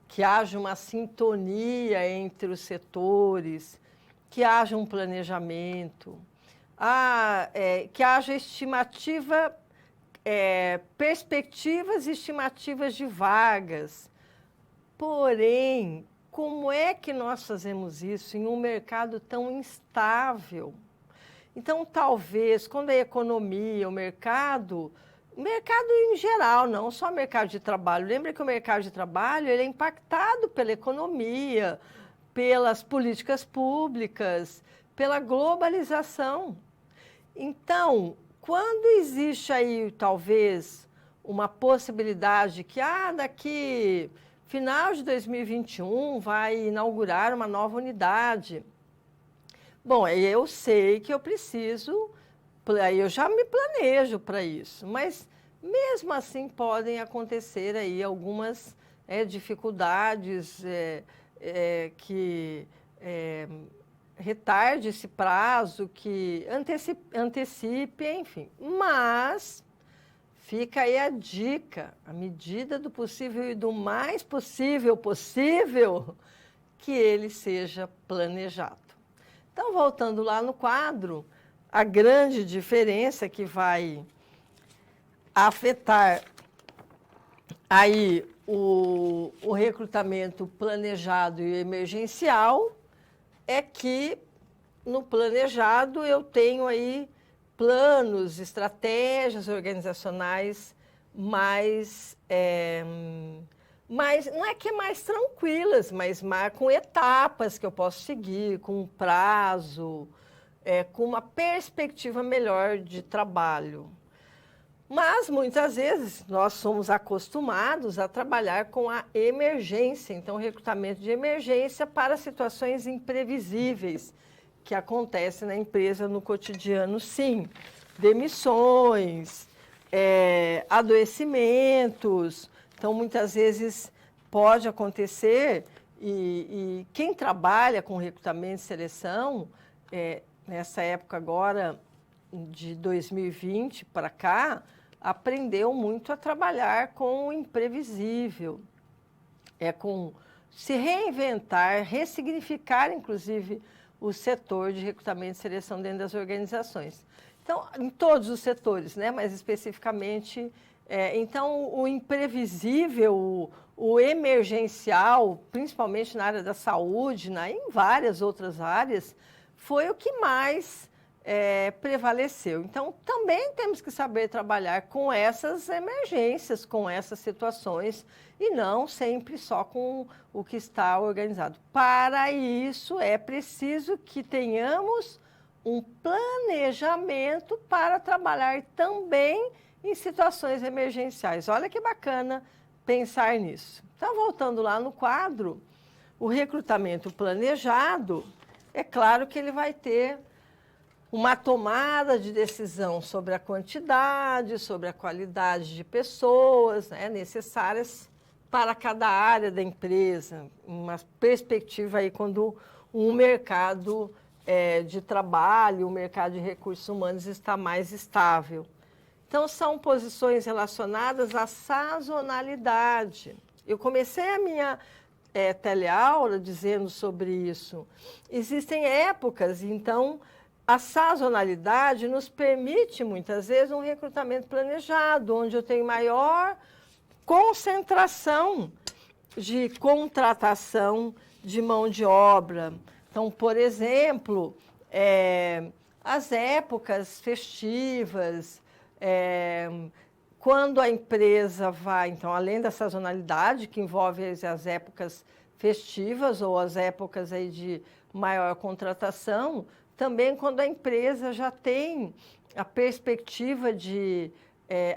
que haja uma sintonia entre os setores, que haja um planejamento, que haja estimativa, perspectivas e estimativas de vagas. Porém, como é que nós fazemos isso em um mercado tão instável? Então, talvez, quando a economia, o mercado em geral, não só o mercado de trabalho, lembra que o mercado de trabalho ele é impactado pela economia, pelas políticas públicas, pela globalização. Então, quando existe aí, talvez, uma possibilidade que, daqui final de 2021 vai inaugurar uma nova unidade. Bom, eu sei que eu preciso, aí eu já me planejo para isso, mas mesmo assim podem acontecer aí algumas dificuldades que retarde esse prazo, que antecipe, enfim. Mas fica aí a dica, à medida do possível e do mais possível, que ele seja planejado. Então, voltando lá no quadro, a grande diferença que vai afetar aí o recrutamento planejado e emergencial é que no planejado eu tenho aí planos, estratégias organizacionais mais, não é que mais tranquilas, mas com etapas que eu posso seguir, com um prazo, com uma perspectiva melhor de trabalho. Mas, muitas vezes, nós somos acostumados a trabalhar com a emergência, então, recrutamento de emergência para situações imprevisíveis que acontecem na empresa no cotidiano, sim. Demissões, adoecimentos. Então, muitas vezes, pode acontecer, e quem trabalha com recrutamento e seleção, nessa época agora, de 2020 para cá, aprendeu muito a trabalhar com o imprevisível, com se reinventar, ressignificar, inclusive, o setor de recrutamento e seleção dentro das organizações. Então, em todos os setores, né? Mas especificamente, então, o imprevisível, o emergencial, principalmente na área da saúde, em várias outras áreas, foi o que mais prevaleceu. Então, também temos que saber trabalhar com essas emergências, com essas situações, e não sempre só com o que está organizado. Para isso, é preciso que tenhamos um planejamento para trabalhar também em situações emergenciais. Olha que bacana pensar nisso. Então, voltando lá no quadro, o recrutamento planejado, é claro que ele vai ter uma tomada de decisão sobre a quantidade, sobre a qualidade de pessoas necessárias para cada área da empresa, uma perspectiva aí quando um mercado de trabalho, o mercado de recursos humanos está mais estável. Então, são posições relacionadas à sazonalidade. Eu comecei a minha teleaula dizendo sobre isso. Existem épocas, então, a sazonalidade nos permite, muitas vezes, um recrutamento planejado, onde eu tenho maior concentração de contratação de mão de obra. Então, por exemplo, as épocas festivas, quando a empresa vai, então, além da sazonalidade, que envolve as épocas festivas ou as épocas aí de maior contratação, também quando a empresa já tem a perspectiva de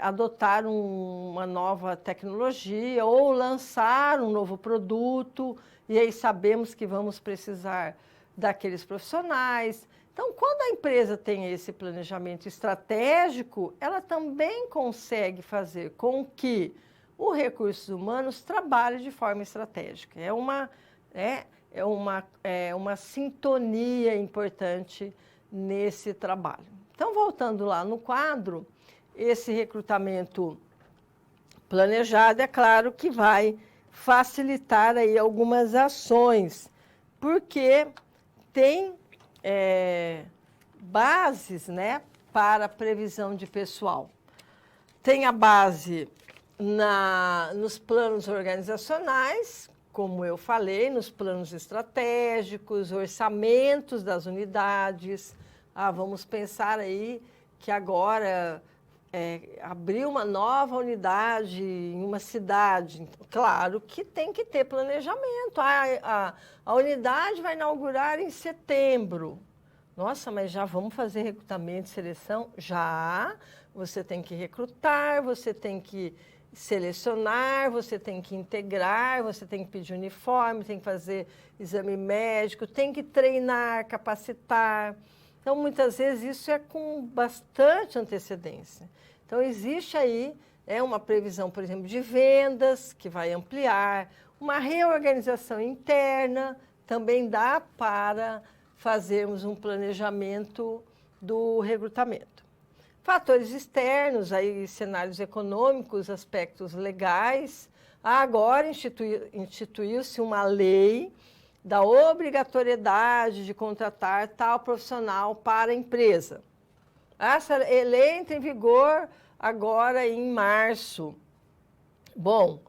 adotar uma nova tecnologia ou lançar um novo produto, e aí sabemos que vamos precisar daqueles profissionais. Então, quando a empresa tem esse planejamento estratégico, ela também consegue fazer com que o recursos humanos trabalhe de forma estratégica. É uma sintonia importante nesse trabalho. Então, voltando lá no quadro, esse recrutamento planejado, é claro que vai facilitar aí algumas ações, porque tem bases, né, para a previsão de pessoal. Tem a base nos planos organizacionais, como eu falei, nos planos estratégicos, orçamentos das unidades. Vamos pensar aí que agora abrir uma nova unidade em uma cidade. Claro que tem que ter planejamento. A unidade vai inaugurar em setembro. Nossa, mas já vamos fazer recrutamento e seleção? Já. Você tem que recrutar, você tem que selecionar, você tem que integrar, você tem que pedir uniforme, tem que fazer exame médico, tem que treinar, capacitar. Então, muitas vezes, isso é com bastante antecedência. Então, existe aí uma previsão, por exemplo, de vendas, que vai ampliar, uma reorganização interna, também dá para fazermos um planejamento do recrutamento. Fatores externos, aí, cenários econômicos, aspectos legais. Agora instituiu-se uma lei da obrigatoriedade de contratar tal profissional para a empresa. Essa lei entra em vigor agora em março. Bom,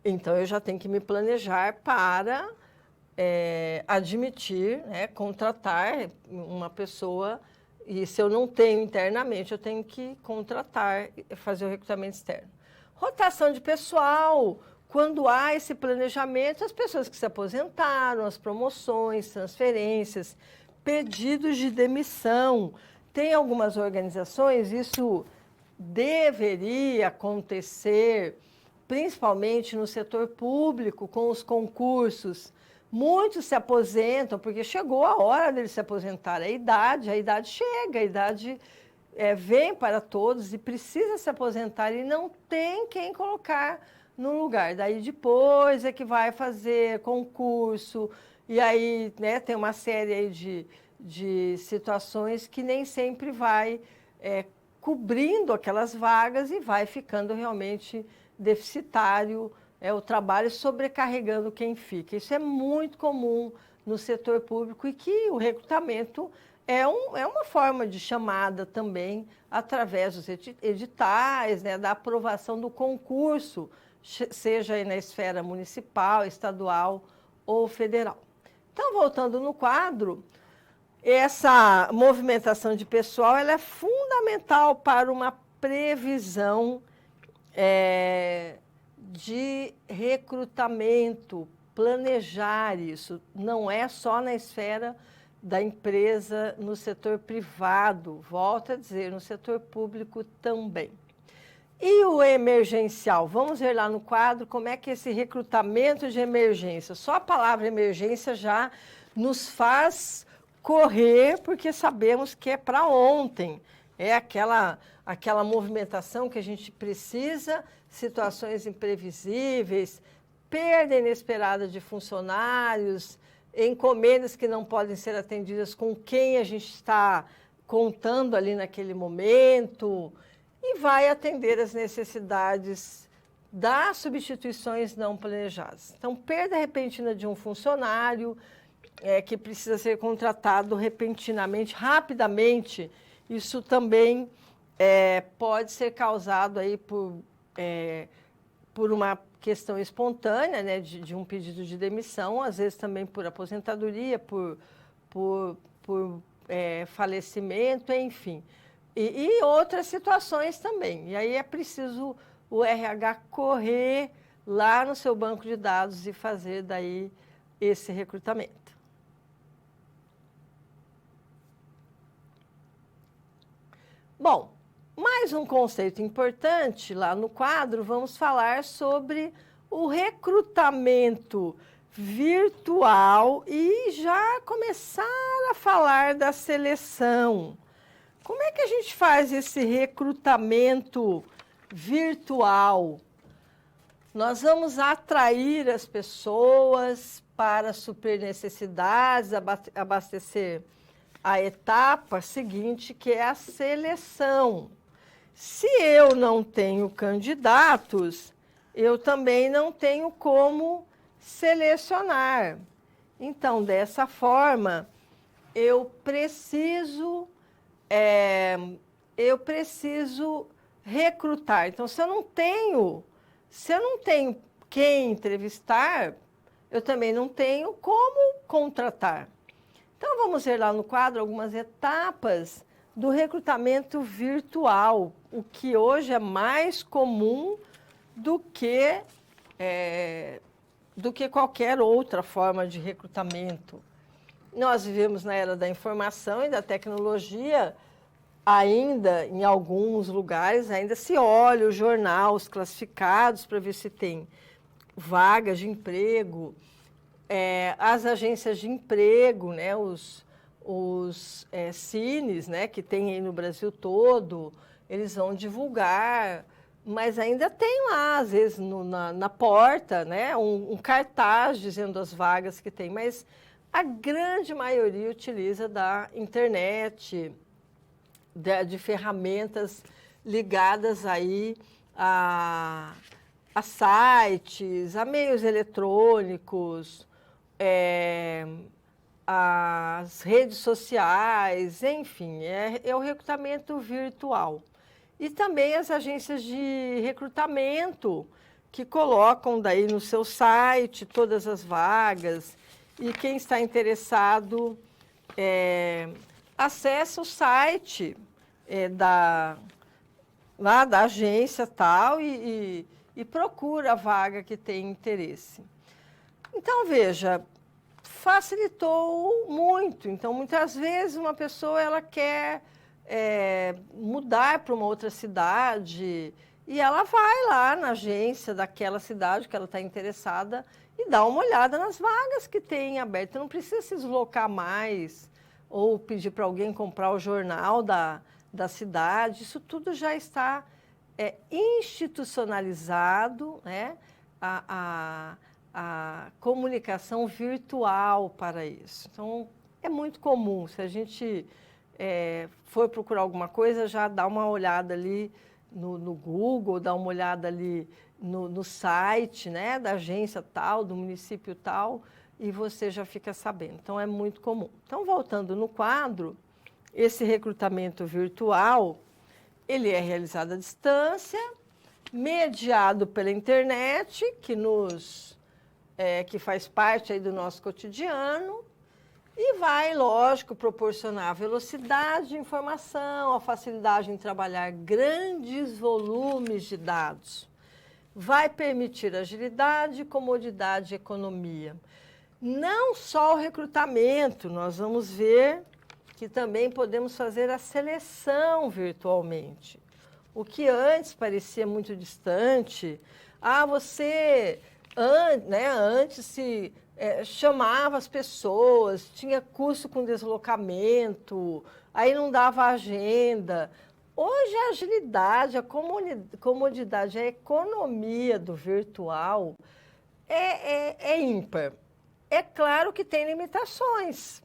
então eu já tenho que me planejar para admitir, contratar uma pessoa, e se eu não tenho internamente, eu tenho que contratar, fazer o recrutamento externo. Rotação de pessoal. Quando há esse planejamento, as pessoas que se aposentaram, as promoções, transferências, pedidos de demissão. Tem algumas organizações, isso deveria acontecer, principalmente no setor público, com os concursos. Muitos se aposentam, porque chegou a hora deles se aposentar. A idade chega, a idade vem para todos e precisa se aposentar e não tem quem colocar no lugar. Daí depois é que vai fazer concurso, e aí tem uma série aí de situações que nem sempre vai cobrindo aquelas vagas e vai ficando realmente deficitário o trabalho, sobrecarregando quem fica. Isso é muito comum no setor público, e que o recrutamento é uma forma de chamada também, através dos editais, da aprovação do concurso, seja aí na esfera municipal, estadual ou federal. Então, voltando no quadro, essa movimentação de pessoal ela é fundamental para uma previsão de recrutamento, planejar isso. Não é só na esfera da empresa, no setor privado, volto a dizer, no setor público também. E o emergencial? Vamos ver lá no quadro como é que esse recrutamento de emergência, só a palavra emergência já nos faz correr, porque sabemos que é para ontem. É aquela movimentação que a gente precisa, situações imprevisíveis, perda inesperada de funcionários, encomendas que não podem ser atendidas com quem a gente está contando ali naquele momento. e vai atender as necessidades das substituições não planejadas. Então, perda repentina de um funcionário que precisa ser contratado repentinamente, rapidamente, isso também pode ser causado aí por uma questão espontânea, né, de um pedido de demissão, às vezes também por aposentadoria, por falecimento, enfim. E outras situações também. E aí é preciso o RH correr lá no seu banco de dados e fazer daí esse recrutamento. Bom, mais um conceito importante lá no quadro, vamos falar sobre o recrutamento virtual e já começar a falar da seleção. Como é que a gente faz esse recrutamento virtual? Nós vamos atrair as pessoas para suprir necessidades, abastecer a etapa seguinte, que é a seleção. Se eu não tenho candidatos, eu também não tenho como selecionar. Então, dessa forma, eu preciso recrutar. Então, se eu não tenho quem entrevistar, eu também não tenho como contratar. Então, vamos ver lá no quadro algumas etapas do recrutamento virtual, o que hoje é mais comum do que qualquer outra forma de recrutamento. Nós vivemos na era da informação e da tecnologia, ainda em alguns lugares, ainda se olha o jornal, os classificados, para ver se tem vagas de emprego. As agências de emprego, né, os cines, né, que tem aí no Brasil todo, eles vão divulgar, mas ainda tem lá, às vezes, na porta, né, um cartaz dizendo as vagas que tem, mas a grande maioria utiliza da internet, de ferramentas ligadas aí a sites, a meios eletrônicos, as redes sociais, enfim, é o recrutamento virtual. E também as agências de recrutamento que colocam daí no seu site todas as vagas e quem está interessado acessa o site lá da agência tal e procura a vaga que tem interesse. Então, veja, facilitou muito. Então, muitas vezes, uma pessoa ela quer mudar para uma outra cidade e ela vai lá na agência daquela cidade que ela está interessada e dá uma olhada nas vagas que tem abertas. Não precisa se deslocar mais ou pedir para alguém comprar o jornal da cidade. Isso tudo já está institucionalizado, né? A comunicação virtual para isso. Então, é muito comum. Se a gente for procurar alguma coisa, já dá uma olhada ali no Google, dá uma olhada ali no site, né, da agência tal, do município tal, e você já fica sabendo. Então, é muito comum. Então, voltando no quadro, esse recrutamento virtual, ele é realizado à distância, mediado pela internet, que faz parte aí do nosso cotidiano, e vai, lógico, proporcionar a velocidade de informação, a facilidade em trabalhar grandes volumes de dados. Vai permitir agilidade, comodidade e economia. Não só o recrutamento, nós vamos ver que também podemos fazer a seleção virtualmente. O que antes parecia muito distante, você antes se chamava as pessoas, tinha curso com deslocamento, aí não dava agenda. Hoje a agilidade, a comodidade, a economia do virtual é ímpar. É claro que tem limitações.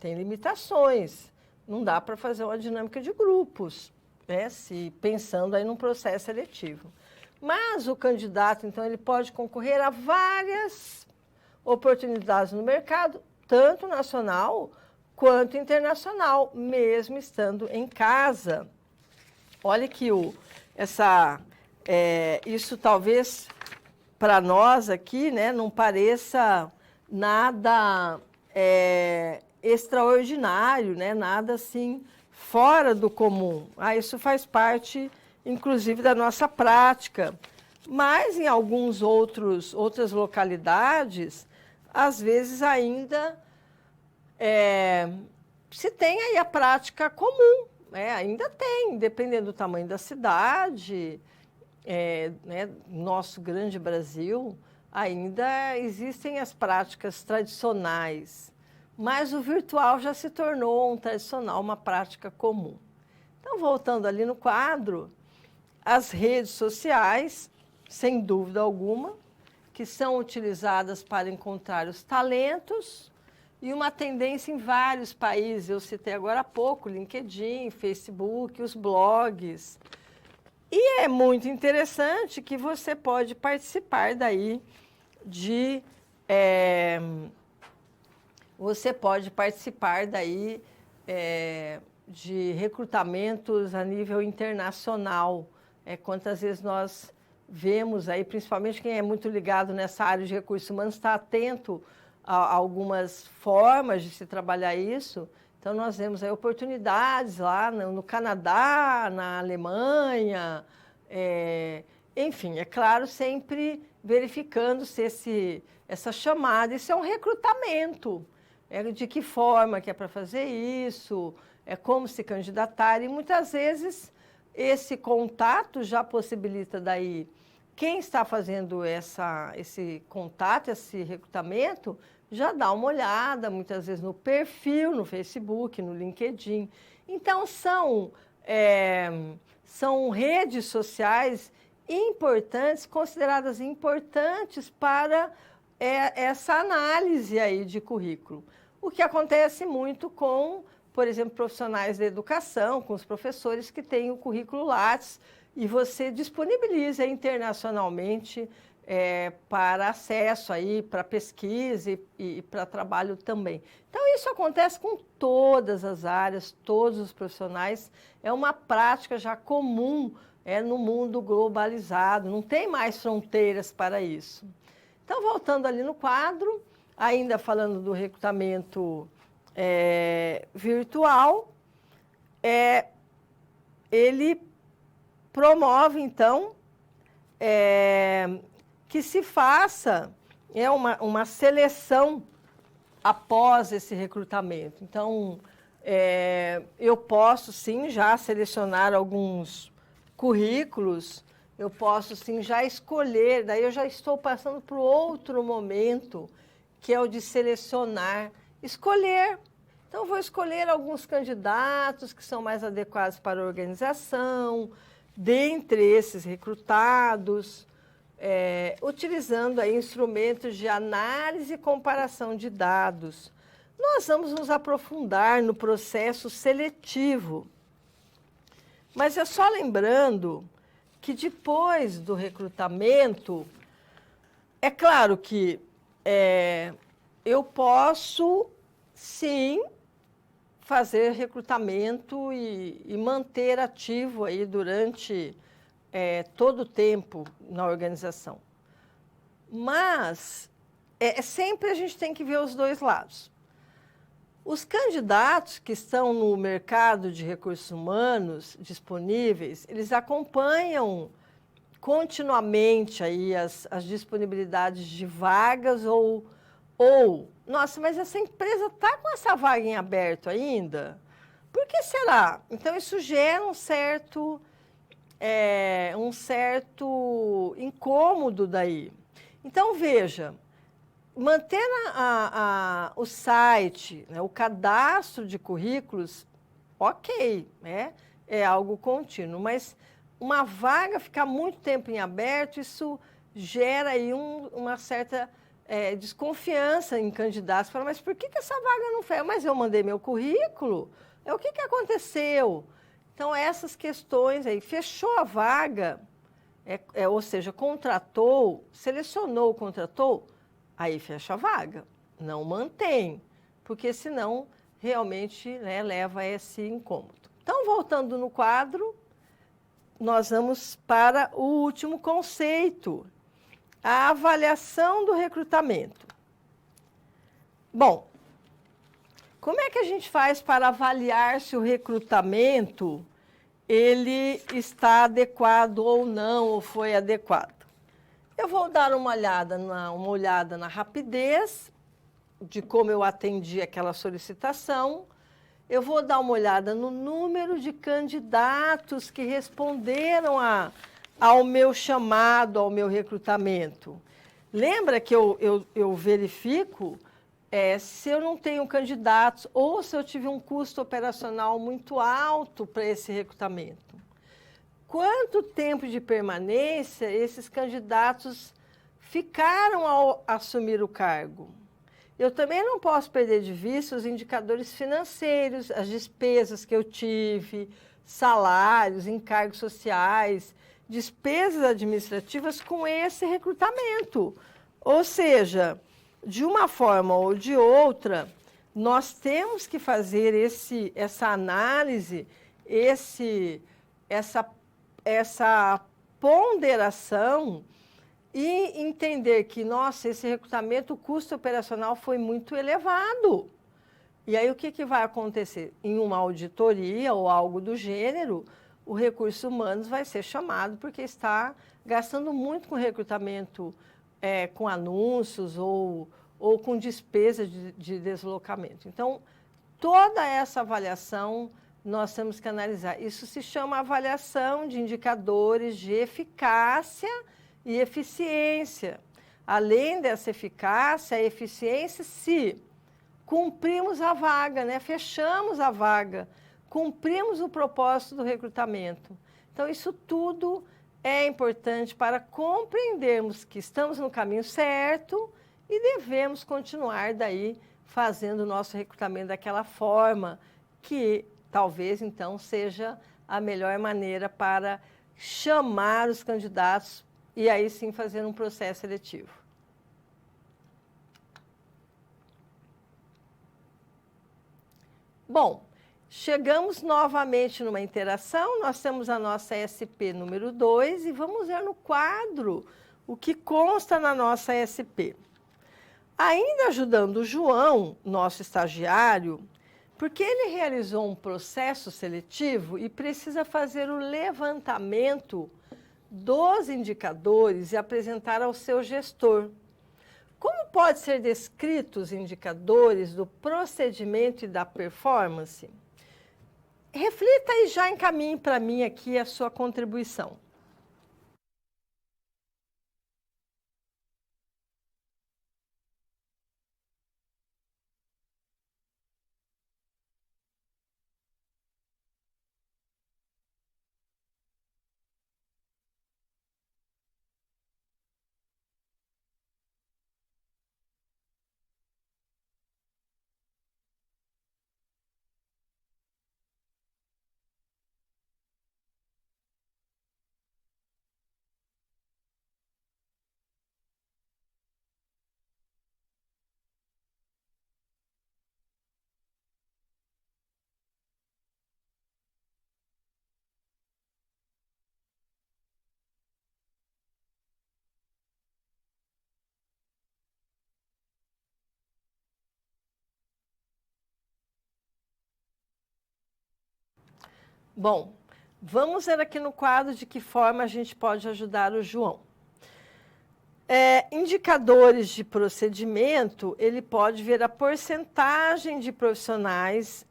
Tem limitações. Não dá para fazer uma dinâmica de grupos. né, se pensando aí num processo seletivo. Mas o candidato, então, ele pode concorrer a várias oportunidades no mercado, tanto nacional quanto internacional, mesmo estando em casa. Olha que isso talvez para nós aqui, né, não pareça nada extraordinário, né, nada assim fora do comum. Isso faz parte, inclusive, da nossa prática. Mas em outras localidades, às vezes ainda se tem aí a prática comum, ainda tem, dependendo do tamanho da cidade, né, nosso grande Brasil, ainda existem as práticas tradicionais, mas o virtual já se tornou um tradicional, uma prática comum. Então, voltando ali no quadro, as redes sociais, sem dúvida alguma, que são utilizadas para encontrar os talentos, e uma tendência em vários países, eu citei agora há pouco, LinkedIn, Facebook, os blogs. E é muito interessante que você pode participar daí de recrutamentos a nível internacional. Quantas vezes nós vemos aí, principalmente quem é muito ligado nessa área de recursos humanos, está atento a algumas formas de se trabalhar isso. Então, nós vemos aí oportunidades lá no Canadá, na Alemanha, enfim, é claro, sempre verificando se essa chamada, isso é um recrutamento, de que forma que é para fazer isso, como se candidatar, e muitas vezes esse contato já possibilita daí quem está fazendo esse contato, esse recrutamento, já dá uma olhada, muitas vezes, no perfil, no Facebook, no LinkedIn. Então, são redes sociais importantes, consideradas importantes para essa análise aí de currículo. O que acontece muito com, por exemplo, profissionais da educação, com os professores que têm o currículo Lattes, e você disponibiliza internacionalmente para acesso aí, para pesquisa e para trabalho também. Então, isso acontece com todas as áreas, todos os profissionais. É uma prática já comum no mundo globalizado, não tem mais fronteiras para isso. Então, voltando ali no quadro, ainda falando do recrutamento virtual, ele promove, então, que se faça uma seleção após esse recrutamento. Então, eu posso, sim, já selecionar alguns currículos, eu posso, sim, já escolher, daí eu já estou passando para o outro momento, que é o de selecionar, escolher. Então, vou escolher alguns candidatos que são mais adequados para a organização, dentre esses recrutados, utilizando aí instrumentos de análise e comparação de dados. Nós vamos nos aprofundar no processo seletivo. Mas é só lembrando que depois do recrutamento, é claro que eu posso, sim, fazer recrutamento e manter ativo aí durante todo o tempo na organização. Mas sempre a gente tem que ver os dois lados. Os candidatos que estão no mercado de recursos humanos disponíveis, eles acompanham continuamente aí as disponibilidades de vagas ou, nossa, mas essa empresa está com essa vaga em aberto ainda? Por que será? Então, isso gera um certo incômodo daí. Então, veja, manter o site, né, o cadastro de currículos, ok, né, é algo contínuo, mas uma vaga ficar muito tempo em aberto, isso gera aí uma certa desconfiança em candidatos. Fala, mas por que essa vaga não foi? Mas eu mandei meu currículo, o que aconteceu? Então, essas questões aí, fechou a vaga, ou seja, contratou, selecionou, contratou, aí fecha a vaga, não mantém, porque senão realmente, né, leva a esse incômodo. Então, voltando no quadro, nós vamos para o último conceito, a avaliação do recrutamento. Bom, como é que a gente faz para avaliar se o recrutamento ele está adequado ou não, ou foi adequado? Eu vou dar uma olhada na rapidez de como eu atendi aquela solicitação. Eu vou dar uma olhada no número de candidatos que responderam ao meu chamado, ao meu recrutamento. Lembra que eu verifico se eu não tenho candidatos ou se eu tive um custo operacional muito alto para esse recrutamento. Quanto tempo de permanência esses candidatos ficaram ao assumir o cargo? Eu também não posso perder de vista os indicadores financeiros, as despesas que eu tive, salários, encargos sociais, despesas administrativas com esse recrutamento. Ou seja, de uma forma ou de outra, nós temos que fazer essa análise, essa ponderação e entender que, nossa, esse recrutamento, o custo operacional foi muito elevado. E aí o que vai acontecer? Em uma auditoria ou algo do gênero, o recursos humanos vai ser chamado porque está gastando muito com recrutamento, com anúncios ou com despesa de deslocamento. Então, toda essa avaliação nós temos que analisar. Isso se chama avaliação de indicadores de eficácia e eficiência. Além dessa eficácia, a eficiência, se cumprimos a vaga, né? Fechamos a vaga, cumprimos o propósito do recrutamento. Então, isso tudo é importante para compreendermos que estamos no caminho certo e devemos continuar daí fazendo o nosso recrutamento daquela forma que talvez, então, seja a melhor maneira para chamar os candidatos e aí sim fazer um processo seletivo. Bom, chegamos novamente numa interação, nós temos a nossa SP número 2 e vamos ver no quadro o que consta na nossa SP. Ainda ajudando o João, nosso estagiário, porque ele realizou um processo seletivo e precisa fazer o levantamento dos indicadores e apresentar ao seu gestor. Como pode ser descritos os indicadores do procedimento e da performance? Reflita e já encaminhe para mim aqui a sua contribuição. Bom, vamos ver aqui no quadro de que forma a gente pode ajudar o João. Indicadores de procedimento, ele pode ver a porcentagem de profissionais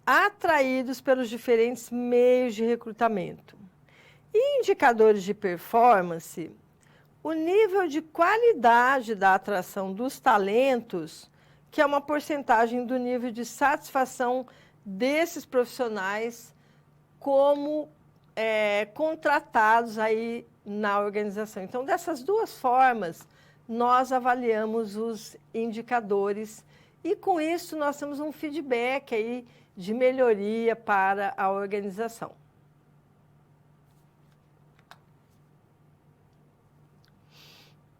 atraídos pelos diferentes meios de recrutamento. E indicadores de performance, o nível de qualidade da atração dos talentos, que é uma porcentagem do nível de satisfação desses profissionais como contratados aí na organização. Então, dessas duas formas, nós avaliamos os indicadores e, com isso, nós temos um feedback aí de melhoria para a organização.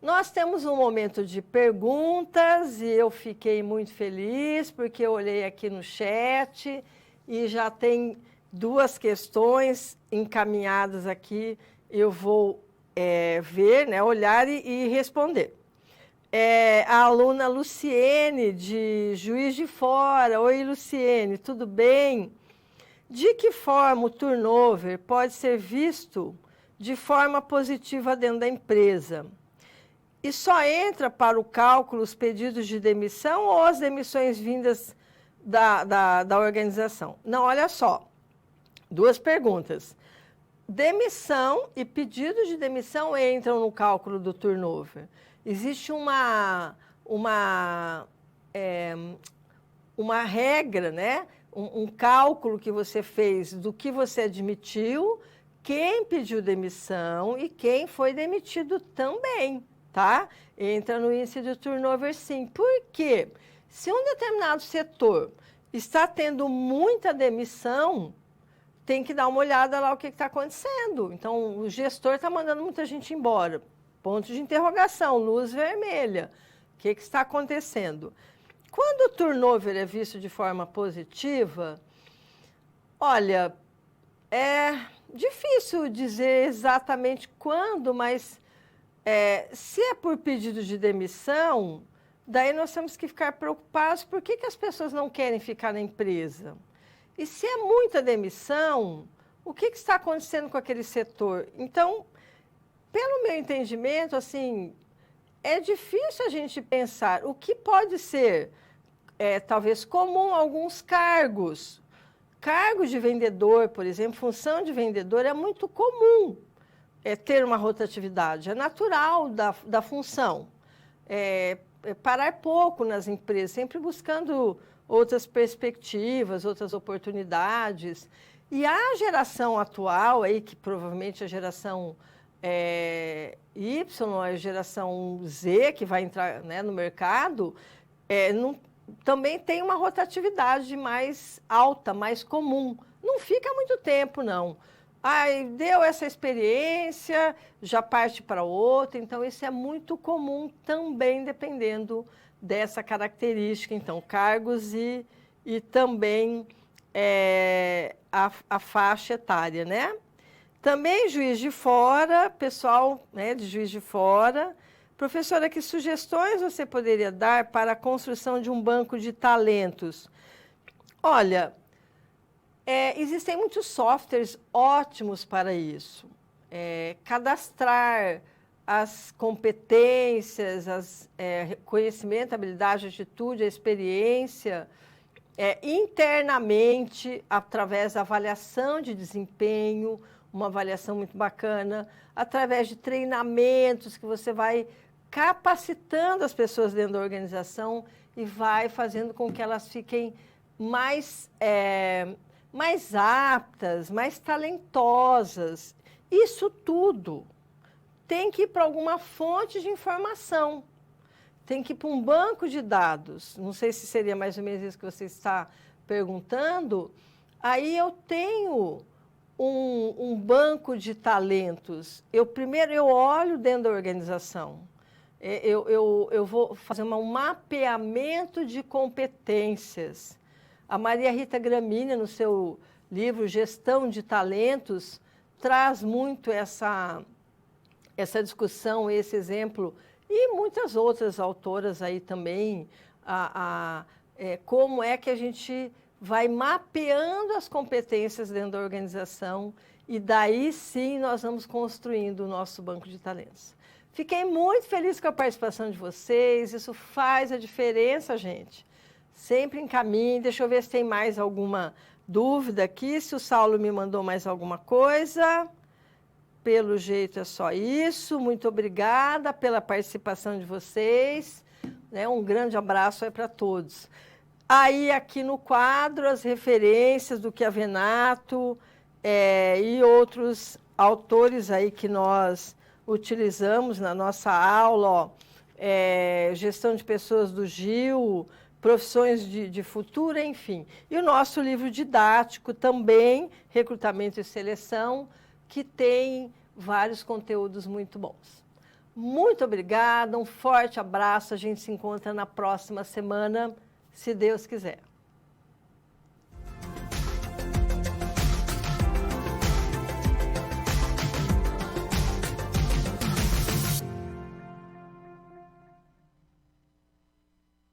Nós temos um momento de perguntas e eu fiquei muito feliz porque eu olhei aqui no chat e já tem 2 questões encaminhadas aqui. Eu vou ver, né, olhar e responder. A aluna Luciene, de Juiz de Fora. Oi, Luciene, tudo bem? De que forma o turnover pode ser visto de forma positiva dentro da empresa? E só entra para o cálculo os pedidos de demissão ou as demissões vindas da organização? Não, olha só, 2 perguntas. Demissão e pedidos de demissão entram no cálculo do turnover. Existe uma regra, né? Um cálculo que você fez do que você admitiu, quem pediu demissão e quem foi demitido também. Tá? Entra no índice de turnover, sim. Por quê? Se um determinado setor está tendo muita demissão, tem que dar uma olhada lá o que está acontecendo. Então, o gestor está mandando muita gente embora. Ponto de interrogação, luz vermelha. O que está acontecendo? Quando o turnover é visto de forma positiva, olha, é difícil dizer exatamente quando, mas... se é por pedido de demissão, daí nós temos que ficar preocupados por que as pessoas não querem ficar na empresa. E se é muita demissão, o que está acontecendo com aquele setor? Então, pelo meu entendimento, assim, é difícil a gente pensar o que pode ser, talvez, comum a alguns cargos. Cargo de vendedor, por exemplo, função de vendedor é muito comum. Ter uma rotatividade, é natural da função. Parar pouco nas empresas, sempre buscando outras perspectivas, outras oportunidades. E a geração atual, aí, que provavelmente a geração Y, a geração Z, que vai entrar, né, no mercado, também tem uma rotatividade mais alta, mais comum. Não fica muito tempo, não. Deu essa experiência, já parte para outra, então isso é muito comum também, dependendo dessa característica. Então, cargos e também a faixa etária, né? Também Juiz de Fora, pessoal, né, de Juiz de Fora. Professora, que sugestões você poderia dar para a construção de um banco de talentos? Olha... existem muitos softwares ótimos para isso. Cadastrar as competências, conhecimento, habilidade, atitude, a experiência, internamente, através da avaliação de desempenho, uma avaliação muito bacana, através de treinamentos que você vai capacitando as pessoas dentro da organização e vai fazendo com que elas fiquem mais aptas, mais talentosas. Isso tudo tem que ir para alguma fonte de informação, tem que ir para um banco de dados. Não sei se seria mais ou menos isso que você está perguntando. Aí eu tenho um banco de talentos. Primeiro eu olho dentro da organização. Eu vou fazer um mapeamento de competências. A Maria Rita Gramini, no seu livro Gestão de Talentos, traz muito essa discussão, esse exemplo, e muitas outras autoras aí também, como é que a gente vai mapeando as competências dentro da organização e daí sim nós vamos construindo o nosso banco de talentos. Fiquei muito feliz com a participação de vocês, isso faz a diferença, gente. Sempre encaminhe. Deixa eu ver se tem mais alguma dúvida aqui, se o Saulo me mandou mais alguma coisa. Pelo jeito é só isso. Muito obrigada pela participação de vocês. Um grande abraço aí para todos. Aí aqui no quadro as referências do Chiavenato e outros autores aí que nós utilizamos na nossa aula, ó, Gestão de Pessoas do Gil, Profissões de Futuro, enfim. E o nosso livro didático também, Recrutamento e Seleção, que tem vários conteúdos muito bons. Muito obrigada, um forte abraço. A gente se encontra na próxima semana, se Deus quiser.